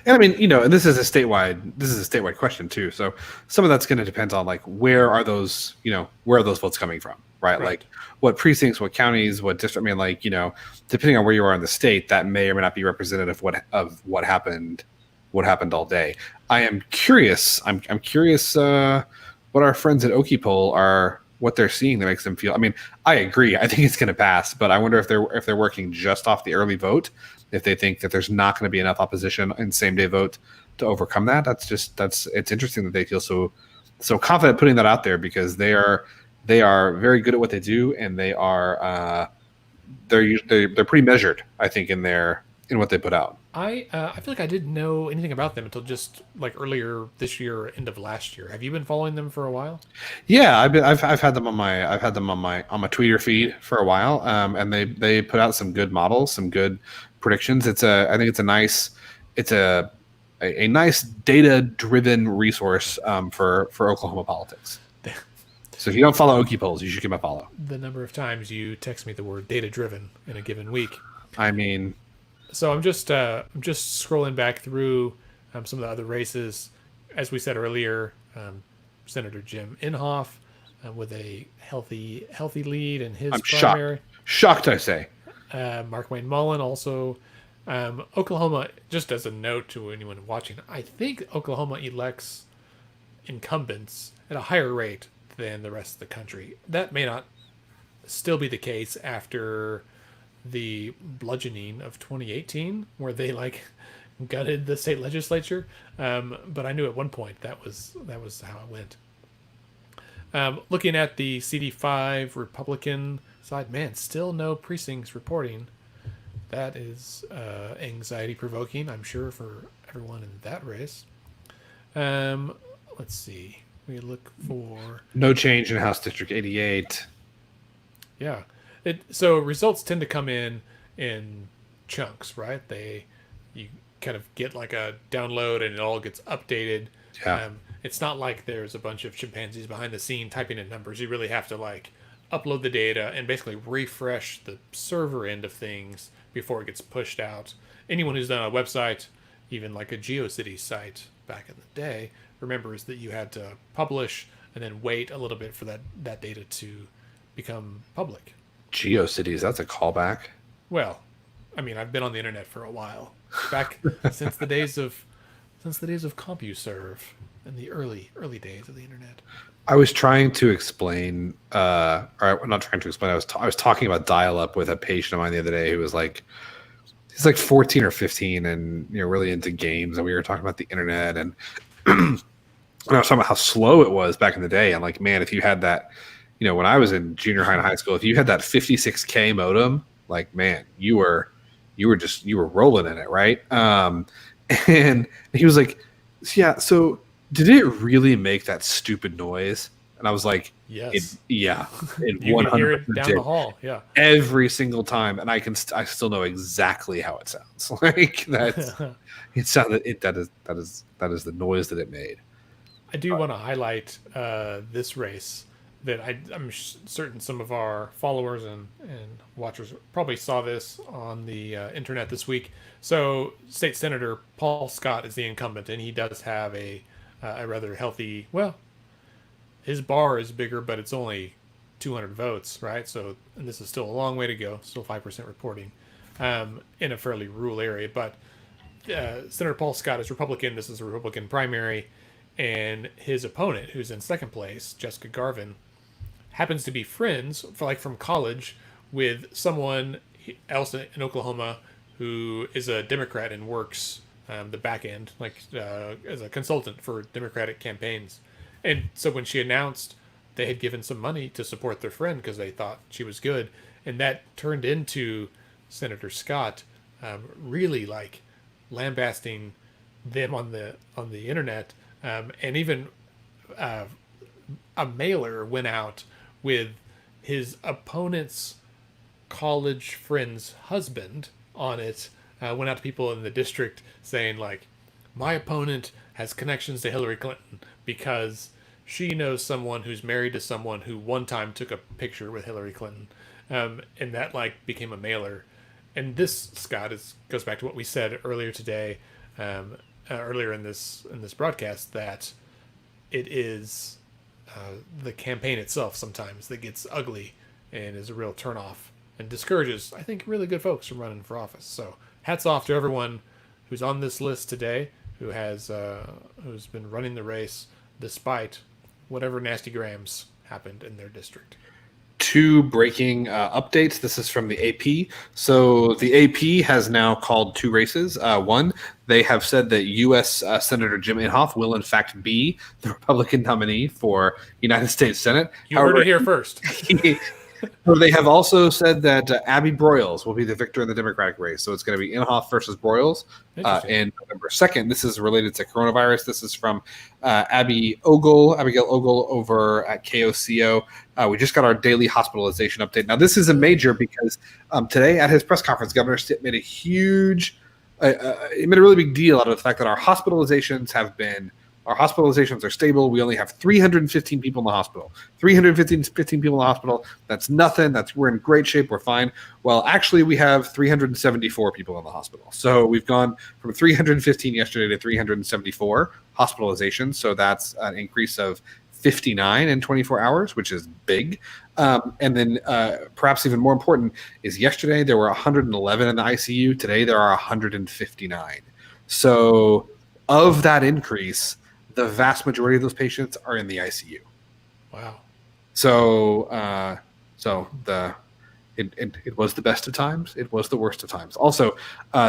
And I mean, and this is a statewide question too. So some of that's going to depend on like where are those votes coming from, right? Like what precincts, what counties, what district. I mean, like depending on where you are in the state, that may or may not be representative of what happened all day. I am curious. I'm curious what our friends at Okipoll are. What they're seeing that makes them feel. I mean, I agree. I think it's going to pass, but I wonder if they're working just off the early vote, if they think that there's not going to be enough opposition in same day vote to overcome that. It's interesting that they feel so confident putting that out there because they are very good at what they do, and they are they're pretty measured, I think, in what they put out. I feel like I didn't know anything about them until just like earlier this year, or end of last year. Have you been following them for a while? Yeah, I've had them on my Twitter feed for a while, and they put out some good models, some good predictions. I think it's a nice data driven resource for Oklahoma politics. So if you don't follow Okipolls, you should give them a follow. The number of times you text me the word data driven in a given week. I mean. So I'm just scrolling back through Some of the other races, as we said earlier, Senator Jim Inhofe with a healthy lead in his I'm primary. shocked, I say. Mark Wayne Mullen also. Oklahoma, just as a note to anyone watching, I think Oklahoma elects incumbents at a higher rate than the rest of the country. That may not still be the case after the bludgeoning of 2018, where they like gutted the state legislature. But I knew at one point that was how it went. Looking at the CD5 Republican side, man, still no precincts reporting. That is anxiety provoking, I'm sure, for everyone in that race. Let's see. We look for No change in House District 88. Yeah. So results tend to come in chunks, right? You kind of get like a download and it all gets updated. Yeah. It's not like there's a bunch of chimpanzees behind the scene typing in numbers. You really have to like upload the data and basically refresh the server end of things before it gets pushed out. Anyone who's done a website, even like a GeoCities site back in the day, remembers that you had to publish and then wait a little bit for that data to become public. GeoCities, that's a callback. Well, I mean, I've been on the internet for a while, back since the days of CompuServe in the early days of the internet. I was trying to explain, or I'm not trying to explain. I was talking about dial-up with a patient of mine the other day who was like, he's like 14 or 15, and really into games, and we were talking about the internet, and I was talking about how slow it was back in the day, and like, man, if you had that, when I was in junior high and high school, if you had that 56K modem, like, man, you were rolling in it, right? And he was like, yeah, so did it really make that stupid noise? And I was like, yes, it you can hear it down the hall, yeah, every single time, and I still know exactly how it sounds. Like that, it sounded that is the noise that it made. I do want to highlight this race that I'm certain some of our followers and watchers probably saw this on the internet this week. So State Senator Paul Scott is the incumbent, and he does have a rather healthy, well, his bar is bigger, but it's only 200 votes, right? So, and this is still a long way to go, still 5% reporting in a fairly rural area. But Senator Paul Scott is Republican. This is a Republican primary. And his opponent, who's in second place, Jessica Garvin, happens to be friends from college with someone else in Oklahoma who is a Democrat and works the back end, as a consultant for Democratic campaigns. And so when she announced they had given some money to support their friend because they thought she was good, and that turned into Senator Scott really like lambasting them on the internet, and even a mailer went out with his opponent's college friend's husband on it. Went out to people in the district saying like, my opponent has connections to Hillary Clinton because she knows someone who's married to someone who one time took a picture with Hillary Clinton, and that like became a mailer. And this, Scott, goes back to what we said earlier today, earlier in this broadcast, that it is the campaign itself sometimes that gets ugly and is a real turnoff and discourages, I think, really good folks from running for office. So hats off to everyone who's on this list today, who's been running the race despite whatever nasty grams happened in their district. Two breaking updates. This is from the AP. So the AP has now called two races. One, they have said that U.S. Senator Jim Inhofe will in fact be the Republican nominee for United States Senate. You heard it here first. So they have also said that Abby Broyles will be the victor in the Democratic race. So it's going to be Inhofe versus Broyles in November 2nd. This is related to coronavirus. This is from Abigail Ogle over at KOCO. We just got our daily hospitalization update. Now, this is a major because today at his press conference, Governor Stitt made a really big deal out of the fact that our hospitalizations have been Our hospitalizations are stable. We only have 315 people in the hospital. 315 people in the hospital. That's nothing. We're in great shape. We're fine. Well, actually, we have 374 people in the hospital. So we've gone from 315 yesterday to 374 hospitalizations. So that's an increase of 59 in 24 hours, which is big. And then perhaps even more important is yesterday there were 111 in the ICU. Today there are 159. So of that increase, the vast majority of those patients are in the ICU. Wow. So it was the best of times. It was the worst of times. Also,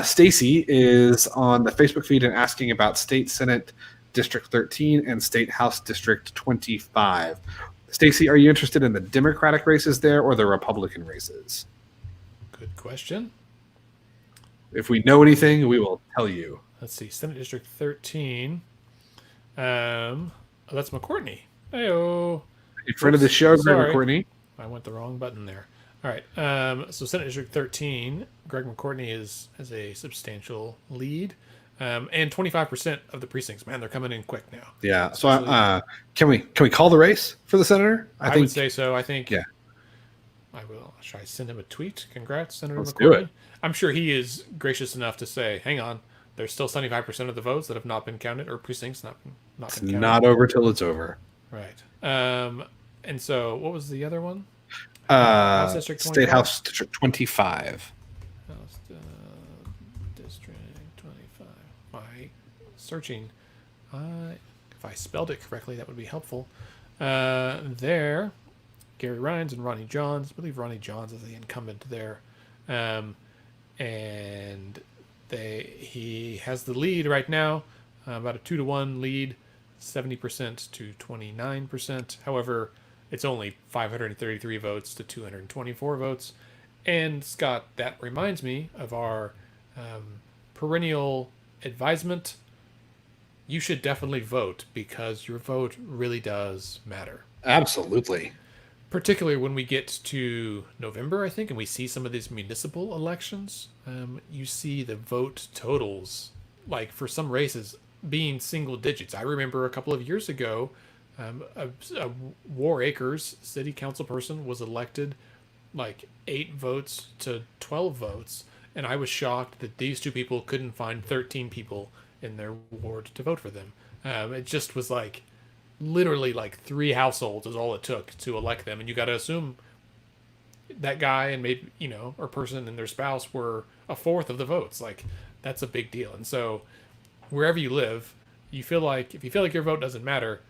Stacy is on the Facebook feed and asking about State Senate District 13 and State House District 25. Stacy, are you interested in the Democratic races there or the Republican races? Good question. If we know anything, we will tell you. Let's see. Senate District 13. That's McCourtney. Hey-oh. In front of the show, Greg Sorry. McCourtney. I went the wrong button there. All right. So Senate District 13, Greg McCourtney has a substantial lead. And 25% of the precincts, man, they're coming in quick now. Yeah. So can we call the race for the senator? I would say so. I think. Yeah. I will. Should I send him a tweet? Congrats, Senator Let's McCourtney. do it. I'm sure he is gracious enough to say, "Hang on, there's still 75% of the votes that have not been counted, or precincts not been counted." Not over till it's over. Right. And so, what was the other one? State House District 25. District 25. By searching, if I spelled it correctly, that would be helpful. There, Gary Rhines and Ronnie Johns. I believe Ronnie Johns is the incumbent there, and he has the lead right now, about a 2-to-1 lead, 70% to 29%. However, it's only 533 votes to 224 votes. And Scott, that reminds me of our perennial advisement. You should definitely vote because your vote really does matter. Absolutely. Particularly when we get to November, I think, and we see some of these municipal elections. You see the vote totals, like for some races, being single digits. I remember a couple of years ago, a War Acres city council person was elected like 8 votes to 12 votes, and I was shocked that these two people couldn't find 13 people in their ward to vote for them. It just was like literally like 3 households is all it took to elect them, and you got to assume that guy and maybe or person and their spouse were a fourth of the votes. Like that's a big deal. And so wherever you live, if you feel like your vote doesn't matter,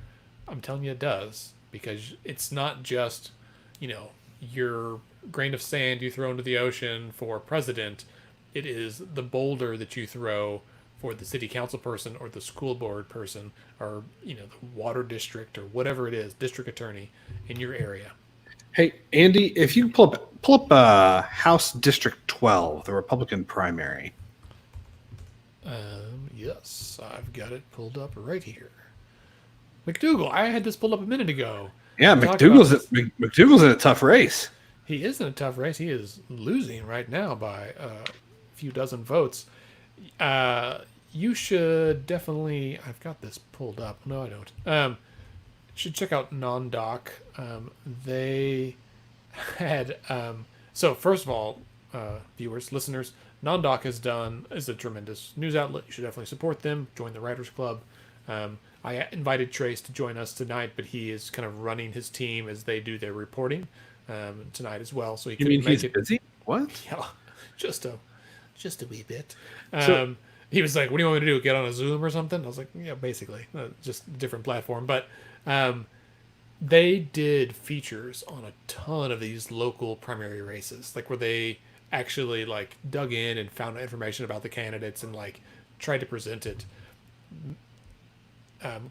I'm telling you it does, because it's not just your grain of sand you throw into the ocean for president. It is the boulder that you throw for the city council person or the school board person or the water district or whatever it is, district attorney in your area. Hey Andy, if you pull up House District 12, the Republican primary. Yes, I've got it pulled up right here. McDougal, I had this pulled up a minute ago. Yeah, McDougal's in a tough race. He is in a tough race. He is losing right now by a few dozen votes. You should definitely. I've got this pulled up. No, I don't. Should check out NonDoc. They had. So first of all, viewers, listeners, NonDoc is a tremendous news outlet. You should definitely support them. Join the Writers Club. I invited Trace to join us tonight, but he is kind of running his team as they do their reporting tonight as well. So he couldn't make it. Busy? What? Yeah, just a wee bit. So, he was like, "What do you want me to do? Get on a Zoom or something?" I was like, "Yeah, basically, just a different platform." But they did features on a ton of these local primary races, like where they actually like dug in and found information about the candidates and like tried to present it.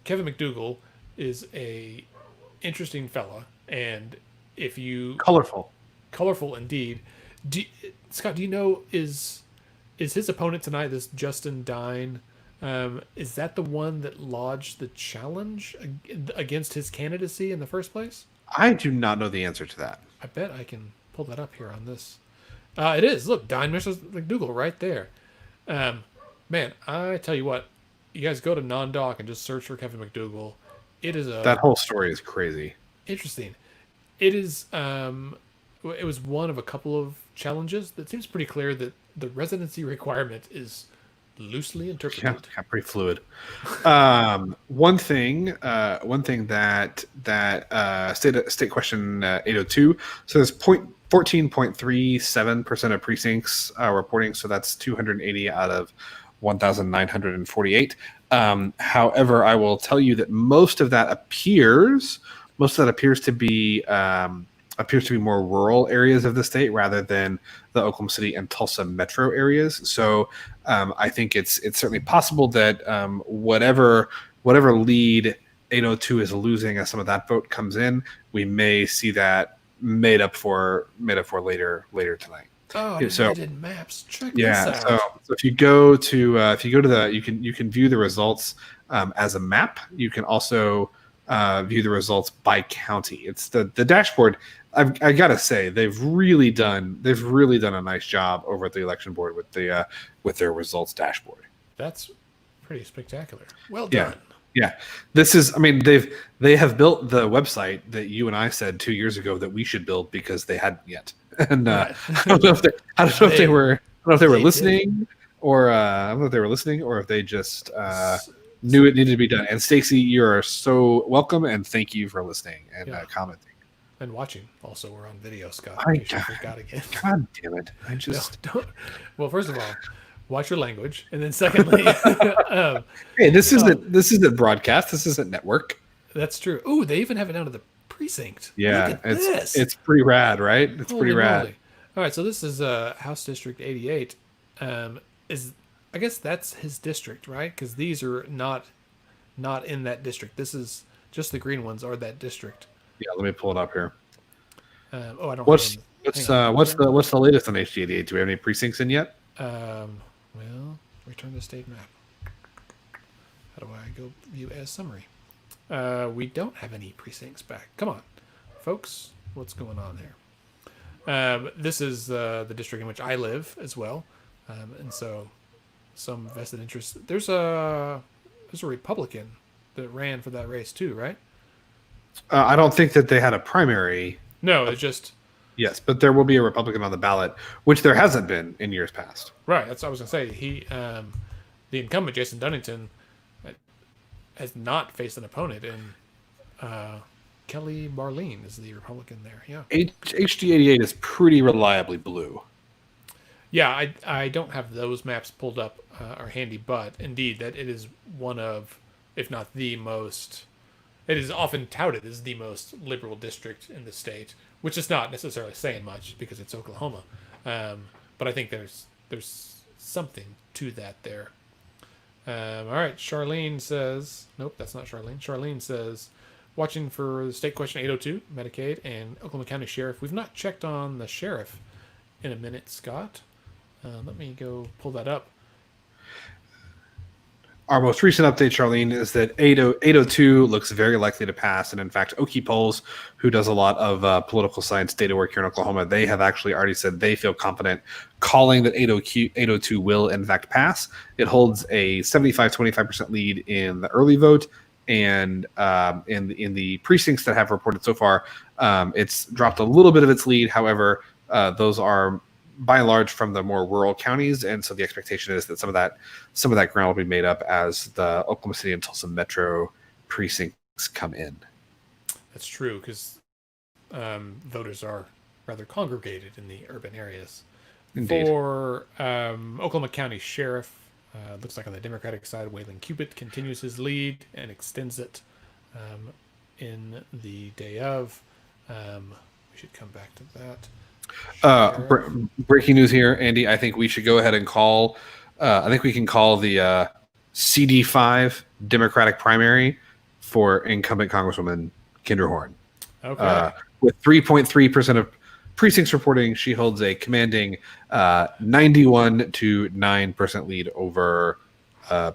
Kevin McDougal is a interesting fella, and if you colorful indeed. Scott, do you know is his opponent tonight, this Justin Dine? Is that the one that lodged the challenge against his candidacy in the first place? I do not know the answer to that. I bet I can pull that up here on this. It is. Look, Dine versus McDougal right there. Man, I tell you what, you guys go to NonDoc and just search for Kevin McDougal. It is a That whole story is crazy. interesting. It is. It was one of a couple of challenges that seems pretty clear that the residency requirement is loosely interpreted. Yeah, pretty fluid. One thing that state question 802 says 14.37% of precincts reporting, so that's 280 out of 1,948. However, I will tell you that most of that appears to be more rural areas of the state rather than the Oklahoma City and Tulsa metro areas. So I think it's certainly possible that whatever lead 802 is losing as some of that vote comes in, we may see that made up for later tonight. Oh, I did maps. Check this Yeah, out. so if you go to the you can view the results as a map. You can also view the results by county. It's the dashboard. I gotta say they've really done a nice job over at the election board with their results dashboard. That's pretty spectacular. Well done. Yeah, this is. I mean, they have built the website that you and I said 2 years ago that we should build because they hadn't yet. And Right. I don't know if they were listening, did. or I don't know if they were listening, or if they just knew it needed to be done. And Stacy, you are so welcome, and thank you for listening and commenting and watching. Also, we're on video, Scott. I forgot again. God damn it! I just Don't. Well, first of all, watch your language, and then secondly, hey, this isn't broadcast. This isn't network. that's true. Ooh, they even have it down to the precinct. Yeah, Look at this. it's pretty rad, right? It's Holy pretty rad. moly. All right, so this is House District 88. I guess that's his district, right? Because these are not in that district. This is just the green ones are that district. Yeah, let me pull it up here. I don't. What's hang on. the latest on HD88? Do we have any precincts in yet? Well, return to state map. How do I go view as summary? We don't have any precincts back. Come on, folks. What's going on there? This is the district in which I live as well, and so some vested interest. There's a Republican that ran for that race too, right? I don't think that they had a primary. No, it's just Yes, but there will be a Republican on the ballot, which there hasn't been in years past. right. That's what I was gonna say. He, the incumbent Jason Dunnington, has not faced an opponent, and Kelly Marlene is the Republican there. Yeah. HD88 is pretty reliably blue. Yeah, I don't have those maps pulled up or handy, but indeed that it is one of, if not the most, it is often touted as the most liberal district in the state, which is not necessarily saying much because it's Oklahoma. But I think there's something to that there. All right, Charlene says, nope, that's not Charlene. Charlene says, watching for the state question 802, Medicaid, and Oklahoma County Sheriff. We've not checked on the sheriff in a minute, Scott. Let me go pull that up. Our most recent update, Charlene, is that 802 looks very likely to pass. And in fact, Okie Polls, who does a lot of political science data work here in Oklahoma, they have actually already said they feel confident calling that 802 will in fact pass. It holds a 75-25% lead in the early vote. And in the precincts that have reported so far, it's dropped a little bit of its lead. However, those are by and large from the more rural counties, and so the expectation is that some of that ground will be made up as the Oklahoma City and Tulsa metro precincts come in. That's true because voters are rather congregated in the urban areas. Indeed. For Oklahoma County Sheriff, looks like on the Democratic side, Waylon Cupid continues his lead and extends it in the day of. We should come back to that. Breaking news here, Andy. I think we should go ahead and call. I think we can call the CD5 Democratic primary for incumbent Congresswoman Kendra Horn. Okay. With 3.3% of precincts reporting, she holds a commanding 91-9% lead over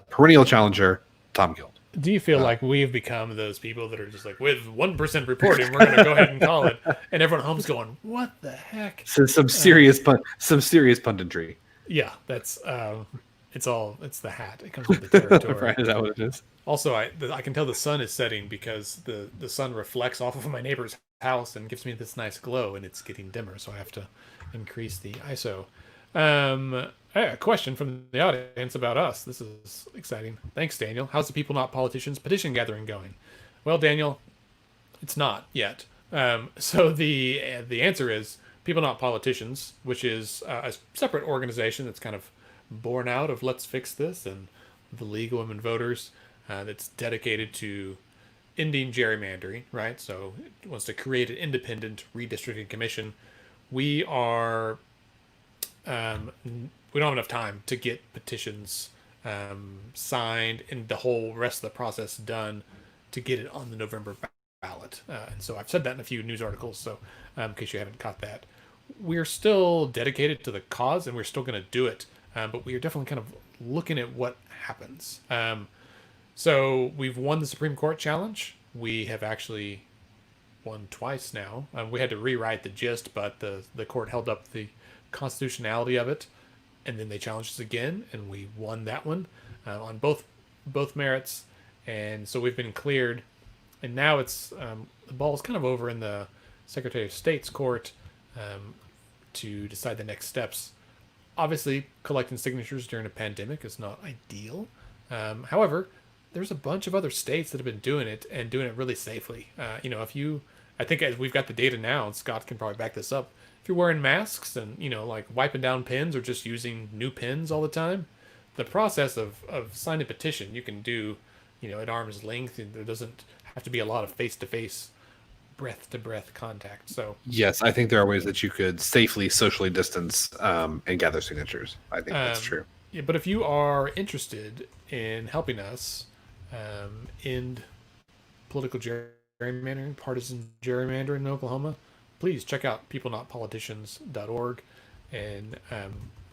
perennial challenger Tom Guild. Do you feel like we've become those people that are just like, with 1% reporting, we're going to go ahead and call it, and everyone at home's going, "What the heck?" So some serious punditry. Yeah, that's It's the hat. It comes with the territory. Right, is that what it is? Also, I can tell the sun is setting because the sun reflects off of my neighbor's house and gives me this nice glow, and it's getting dimmer, so I have to increase the ISO. A question from the audience about us. This is exciting. Thanks, Daniel. How's the People Not Politicians petition gathering going? Well, Daniel, it's not yet. So the answer is People Not Politicians, which is a separate organization that's kind of born out of Let's Fix This and the League of Women Voters, that's dedicated to ending gerrymandering, right? So it wants to create an independent redistricting commission. We are we don't have enough time to get petitions signed and the whole rest of the process done to get it on the November ballot. And so I've said that in a few news articles. So in case you haven't caught that, we're still dedicated to the cause and we're still going to do it. But we are definitely kind of looking at what happens. So we've won the Supreme Court challenge. We have actually won twice now. We had to rewrite the gist, but the court held up the constitutionality of it, and then they challenged us again, and we won that one on both merits. And so we've been cleared, and now it's the ball is kind of over in the Secretary of State's court to decide the next steps. Obviously, collecting signatures during a pandemic is not ideal. However, there's a bunch of other states that have been doing it and doing it really safely. I think as we've got the data now, and Scott can probably back this up, if you're wearing masks and, like wiping down pens or just using new pens all the time, the process of signing a petition you can do, at arm's length. And there doesn't have to be a lot of face-to-face, breath-to-breath contact. So yes, I think there are ways that you could safely socially distance and gather signatures. I think that's true. Yeah, but if you are interested in helping us end political gerrymandering, partisan gerrymandering in Oklahoma, please check out peoplenotpoliticians.org, and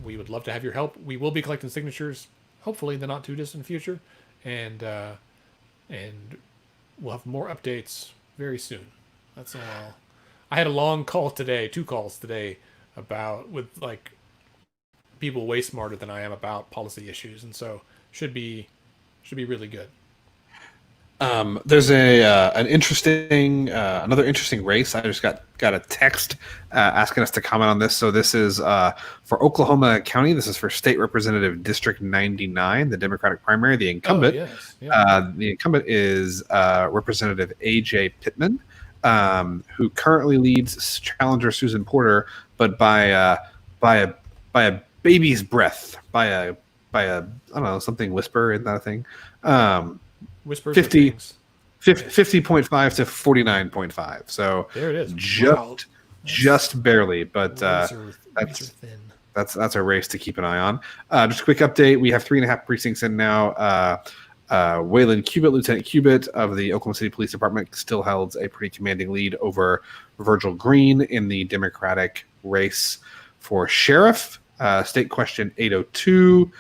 we would love to have your help. We will be collecting signatures, hopefully in the not too distant future, and we'll have more updates very soon. That's all. I had a long call today, 2 calls today, with people way smarter than I am about policy issues, and so should be really good. There's another interesting race. I just got a text asking us to comment on this. So this is for Oklahoma County. This is for State Representative District 99, the Democratic primary. The incumbent, is Representative A.J. Pittman, who currently leads challenger Susan Porter, but by a baby's breath, by a I don't know, something whisper, isn't that a thing? Whispers 50.5 to 49.5. So there it is. Just barely, but that's a race to keep an eye on. Just a quick update. We have 3.5 precincts in now. Waylon Cubitt, Lieutenant Cubitt of the Oklahoma City Police Department, still holds a pretty commanding lead over Virgil Green in the Democratic race for sheriff. State question 802.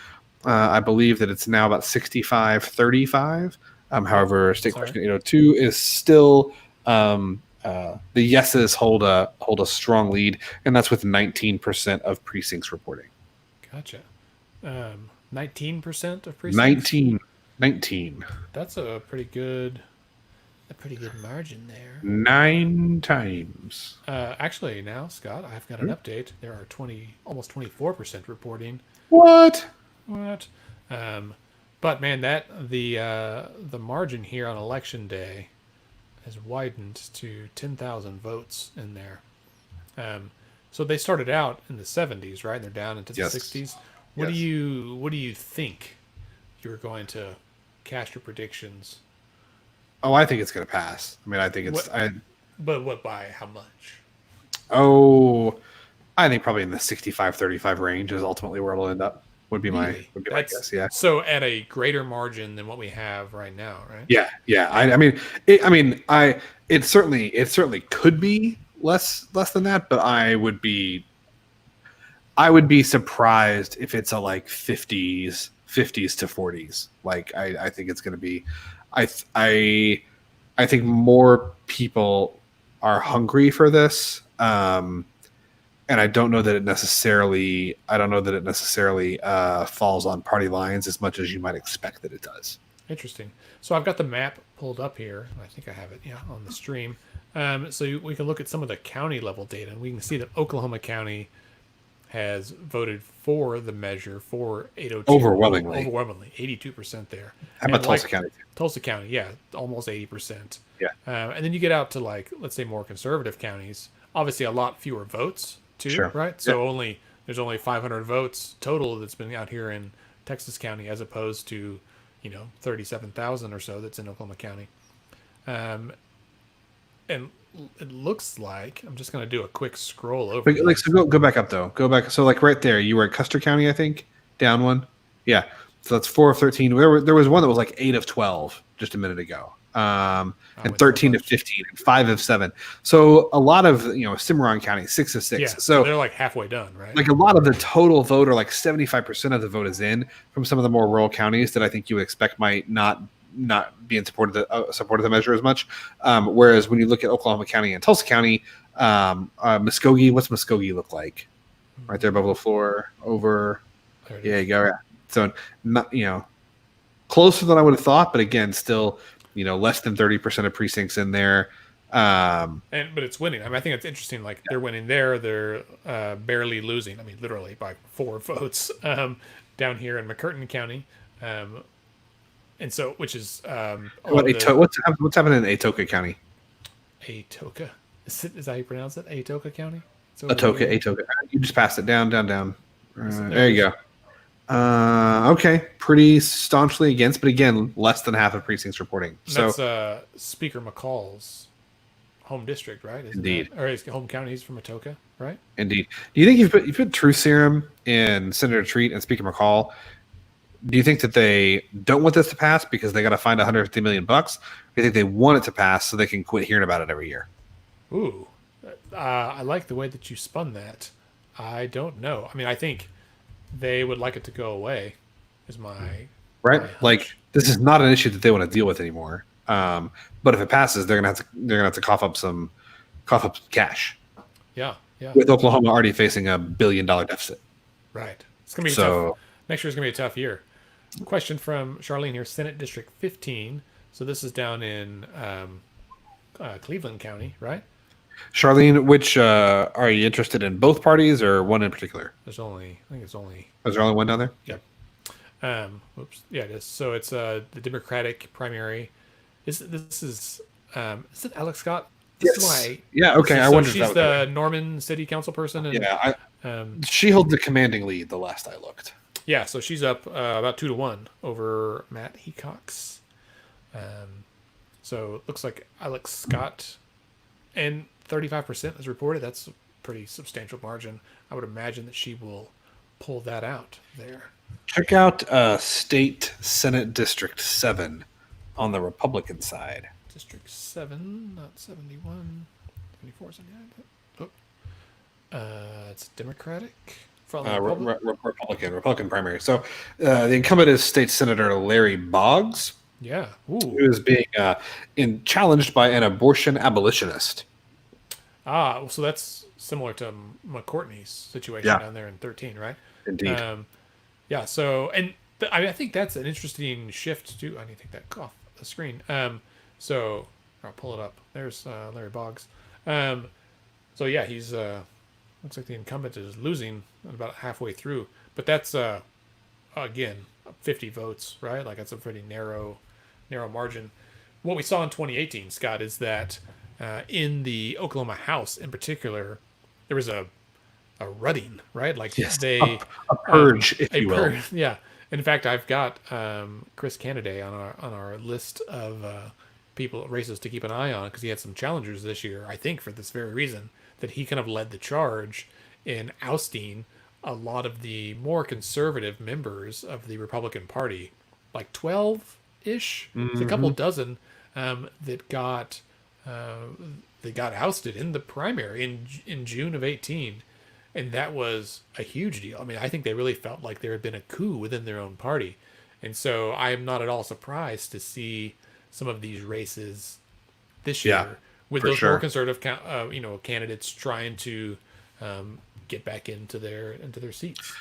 I believe that it's now about 65-35. However, state question 802 is still the yeses hold a strong lead, and that's with 19% of precincts reporting. Gotcha. 19% of precincts. 19. That's a pretty good margin there. 9 times. Actually, now Scott, I've got an update. There are almost 24% reporting. What? But man, the margin here on election day has widened to 10,000 votes in there. So they started out in the 70s, right? They're down into the 60s. What do you think you're going to cast your predictions? Oh, I think it's going to pass. I mean, I think it's. But what by how much? Oh, I think probably in the 65-35 range is ultimately where it'll end up. Would be my guess. Yeah. So at a greater margin than what we have right now, right? Yeah. It certainly could be less than that, but I would be surprised if it's a like 50s to 40s. Like I think it's going to be. I think more people are hungry for this. And and I don't know that it necessarily falls on party lines as much as you might expect that it does. Interesting. So I've got the map pulled up here. I think I have it, yeah, on the stream. We can look at some of the county level data, and we can see that Oklahoma County has voted for the measure for 802 overwhelmingly 82% there. How about Tulsa County? Tulsa County, yeah, almost 80%. Yeah. And then you get out to, like, let's say more conservative counties, obviously a lot fewer votes too, Sure. right? So there's only 500 votes total that's been out here in Texas County, as opposed to 37,000 or so that's in Oklahoma County. And it looks like, I'm just going to do a quick scroll over. Like, so go back up though. Go back. So like right there, you were at Custer County, I think, down one. Yeah. So that's 4 of 13. There was one that was like 8 of 12 just a minute ago. And 13 of 15 and 5 of 7. So a lot of, Cimarron County, 6 of 6. Yeah, so they're like halfway done, right? Like a lot of the total vote, or like 75% of the vote, is in from some of the more rural counties that I think you would expect might not be in support of the measure as much. Whereas when you look at Oklahoma County and Tulsa County, Muskogee, what's Muskogee look like? Right there above the floor, over. Yeah, you go. Yeah. So not closer than I would have thought, but again, still less than 30% of precincts in there. But it's winning. I mean, I think it's interesting. Like they're winning there, they're barely losing. I mean, literally by 4 votes down here in McCurtain County. And so, which is what's happening in Atoka County? Atoka, is that how you pronounce it? Atoka County. Atoka. You just passed it down. There you go. Okay, pretty staunchly against, but again, less than half of precincts reporting. So that's Speaker McCall's home district, right? Indeed. Or his home county. He's from Atoka, right? Indeed. Do you think you put truth serum in Senator Treat and Speaker McCall? Do you think that they don't want this to pass because they got to find $150 million? Or do you think they want it to pass so they can quit hearing about it every year? Ooh, I like the way that you spun that. I don't know. I mean, I think they would like it to go away. Is my right? Like this is not an issue that they want to deal with anymore. But if it passes, they're gonna have to cough up some cash. Yeah. With Oklahoma already facing $1 billion deficit. Right. It's gonna be tough. Next year's gonna be a tough year. Question from Charlene here, Senate District 15. So this is down in Cleveland County, right? Charlene, which are you interested in? Both parties or one in particular? Is there only one down there? Yeah. Oops. Yeah, it is. So it's the Democratic primary. Is it Alex Scott? Yes. Yeah. Okay. I wonder. She's the Norman City Council person. And, she holds the commanding lead. The last I looked. Yeah. So she's up about 2-1 over Matt Hecox. So it looks like Alex Scott, and 35% is reported. That's a pretty substantial margin. I would imagine that she will pull that out there. Check out State Senate District 7 on the Republican side. District 7, not 71, 74, 79. It's Democratic. Republican primary. So the incumbent is State Senator Larry Boggs. Yeah. Ooh. Who is being challenged by an abortion abolitionist. So that's similar to McCourtney's situation down there in 13, right? Indeed. Yeah. So, and I think that's an interesting shift too. I need to take that off the screen. So I'll pull it up. There's Larry Boggs. So yeah, he's looks like the incumbent is losing about halfway through, but that's again 50 votes, right? Like that's a pretty narrow margin. What we saw in 2018, Scott, is that in the Oklahoma House in particular, there was a rutting, right? Like a purge, if you will. Yeah. In fact, I've got Chris Canaday on our list of races to keep an eye on because he had some challengers this year. I think for this very reason that he kind of led the charge in ousting a lot of the more conservative members of the Republican Party, like 12-ish, a couple dozen that got ousted in the primary in June of 18. And that was a huge deal. I mean, I think they really felt like there had been a coup within their own party. And so I am not at all surprised to see some of these races this year with those more conservative, candidates trying to get back into their seats.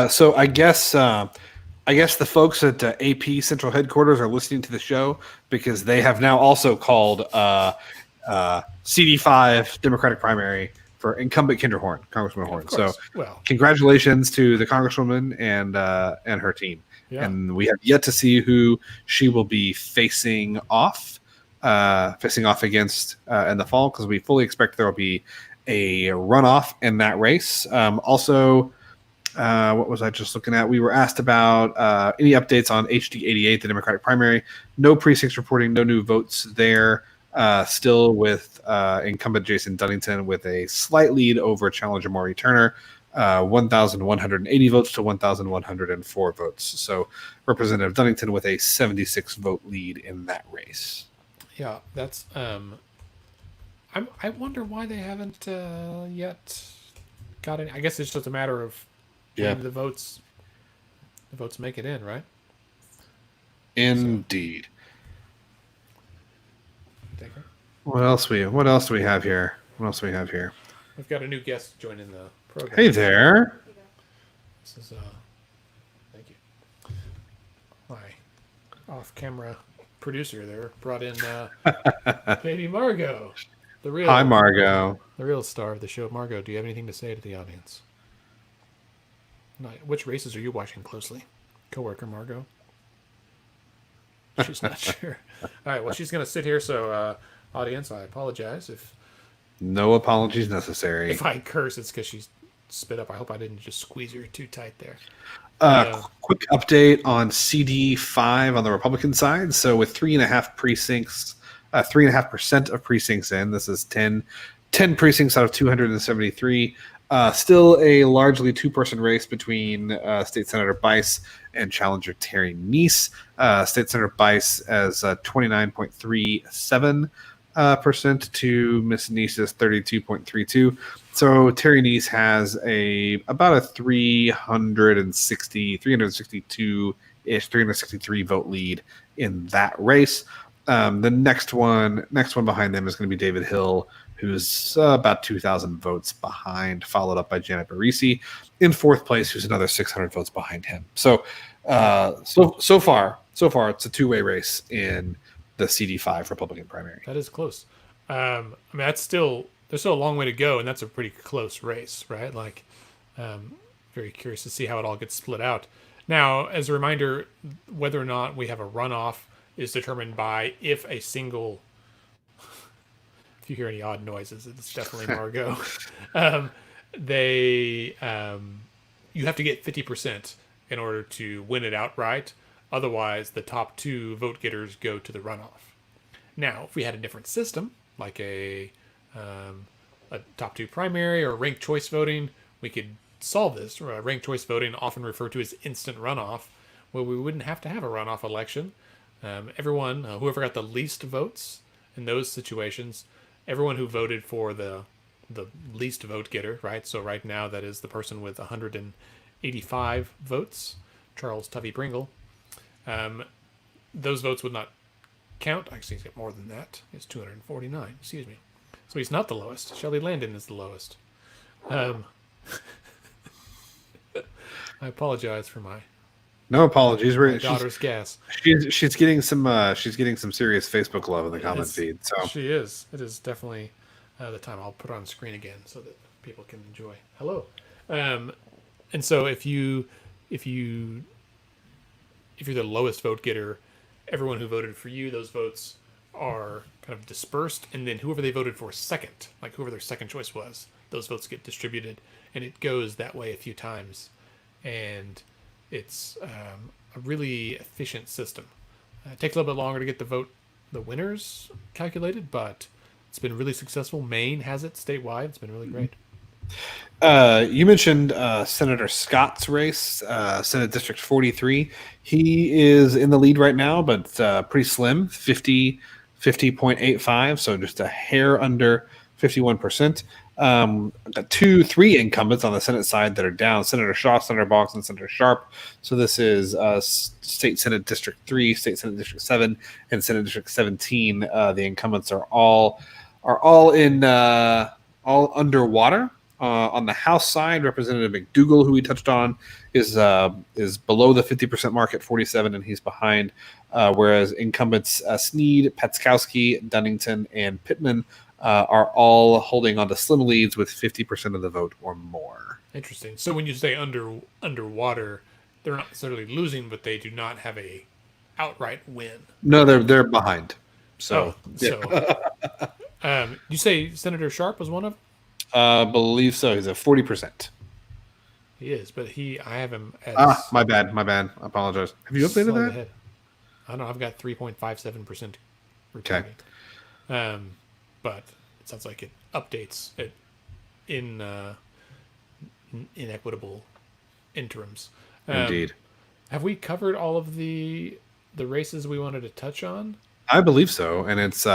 So I guess the folks at AP Central Headquarters are listening to the show because they have now also called CD5 Democratic primary for incumbent Congressman Horn. So, well, congratulations to the Congresswoman and her team. Yeah. And we have yet to see who she will be facing off against in the fall, because we fully expect there will be a runoff in that race. Also, what was I just looking at? We were asked about any updates on HD 88, the Democratic primary. No precincts reporting, no new votes there. Still with incumbent Jason Dunnington with a slight lead over challenger Maury Turner, 1,180 votes to 1,104 votes. So Representative Dunnington with a 76 vote lead in that race. Yeah, that's. I wonder why they haven't yet got any. I guess it's just a matter of the votes. The votes make it in, right? Indeed. So. What else do we have here? We've got a new guest joining the program. Hey there. This is thank you. My off-camera producer there brought in baby Margot, Hi, Margot, the real star of the show. Margot, do you have anything to say to the audience? Which races are you watching closely? Coworker Margot. She's not sure. All right, well, she's going to sit here. So, audience, I apologize if no apologies necessary. If I curse, it's because she's spit up. I hope I didn't just squeeze her too tight there. Quick update on CD5 on the Republican side. So with 3.5 precincts, 3.5% of precincts in, this is 10 precincts out of 273. Still a largely two-person race between State Senator Bice and challenger Terry Neese. State Senator Bice as 29.37% to Miss Neese's 32.32. So Terry Neese has about a 362-ish, 363 vote lead in that race. The next one behind them is going to be David Hill, who's about 2,000 votes behind, followed up by Janet Barisi in fourth place, who's another 600 votes behind him. So so far, it's a two-way race in the CD5 Republican primary. That is close. I mean, there's still a long way to go, and that's a pretty close race, right? Like, very curious to see how it all gets split out. Now, as a reminder, whether or not we have a runoff is determined by if a single. If you hear any odd noises, it's definitely Margot. You have to get 50% in order to win it outright. Otherwise, the top two vote getters go to the runoff. Now, if we had a different system, like a top two primary or ranked choice voting, we could solve this. Ranked choice voting, often referred to as instant runoff, where we wouldn't have to have a runoff election. Everyone, whoever got the least votes in those situations, everyone who voted for the least vote getter, right? So right now that is the person with 185 votes, Charles Tuffy Pringle. Those votes would not count. Actually, he's got more than that. It's 249. Excuse me. So he's not the lowest. Shelley Landon is the lowest. I apologize for my apologies. My daughter's gas. She's getting some serious Facebook love in the comment feed. So she is. It is definitely the time. I'll put it on screen again so that people can enjoy. Hello. And so if you're the lowest vote getter, everyone who voted for you, those votes are kind of dispersed, and then whoever they voted for second, like whoever their second choice was, those votes get distributed, and it goes that way a few times, and it's a really efficient system. It takes a little bit longer to get the winners calculated, but it's been really successful. Maine has it statewide. It's been really great. You mentioned Senator Scott's race, Senate District 43. He is in the lead right now, but pretty slim, 50.85, so just a hair under 51%. Got 3 incumbents on the Senate side that are down: Senator Shaw, Senator Boggs, and Senator Sharp. So this is State Senate District 3, State Senate District 7, and Senate District 17. The incumbents are all underwater. On the House side, Representative McDougal, who we touched on, is below the 50% mark at 47, and he's behind. Whereas incumbents Snead, Petskowski, Dunnington, and Pittman are all holding on to slim leads with 50% of the vote or more. Interesting. So when you say underwater, they're not necessarily losing, but they do not have a outright win. No, they're behind. So, you say Senator Sharp was one of them? I believe so. He's at 40%. He is, but I have him as my bad. I apologize. Have you updated that? Ahead. I don't know. I've got 3.57% returning. Okay. But it sounds like it updates it in inequitable interims. Indeed. Have we covered all of the races we wanted to touch on? I believe so, and it's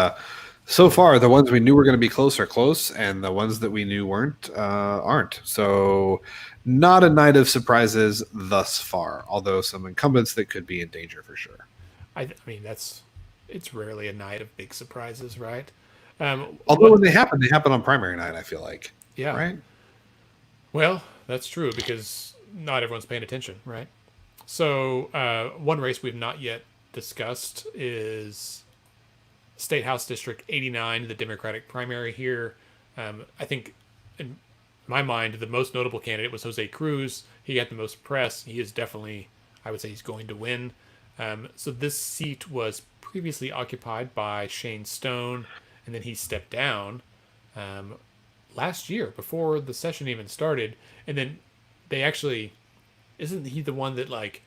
so far the ones we knew were going to be close are close, and the ones that we knew weren't aren't. So, not a night of surprises thus far. Although some incumbents that could be in danger for sure. I mean, it's rarely a night of big surprises, right? Although when they happen on primary night. I feel like, yeah, right. Well, that's true because not everyone's paying attention, right? So, one race we've not yet discussed is State House District 89, the Democratic primary here. I think, in my mind, the most notable candidate was Jose Cruz. He got the most press. He is definitely, I would say, he's going to win. So this seat was previously occupied by Shane Stone, and then he stepped down last year before the session even started. And then they actually, isn't he the one that like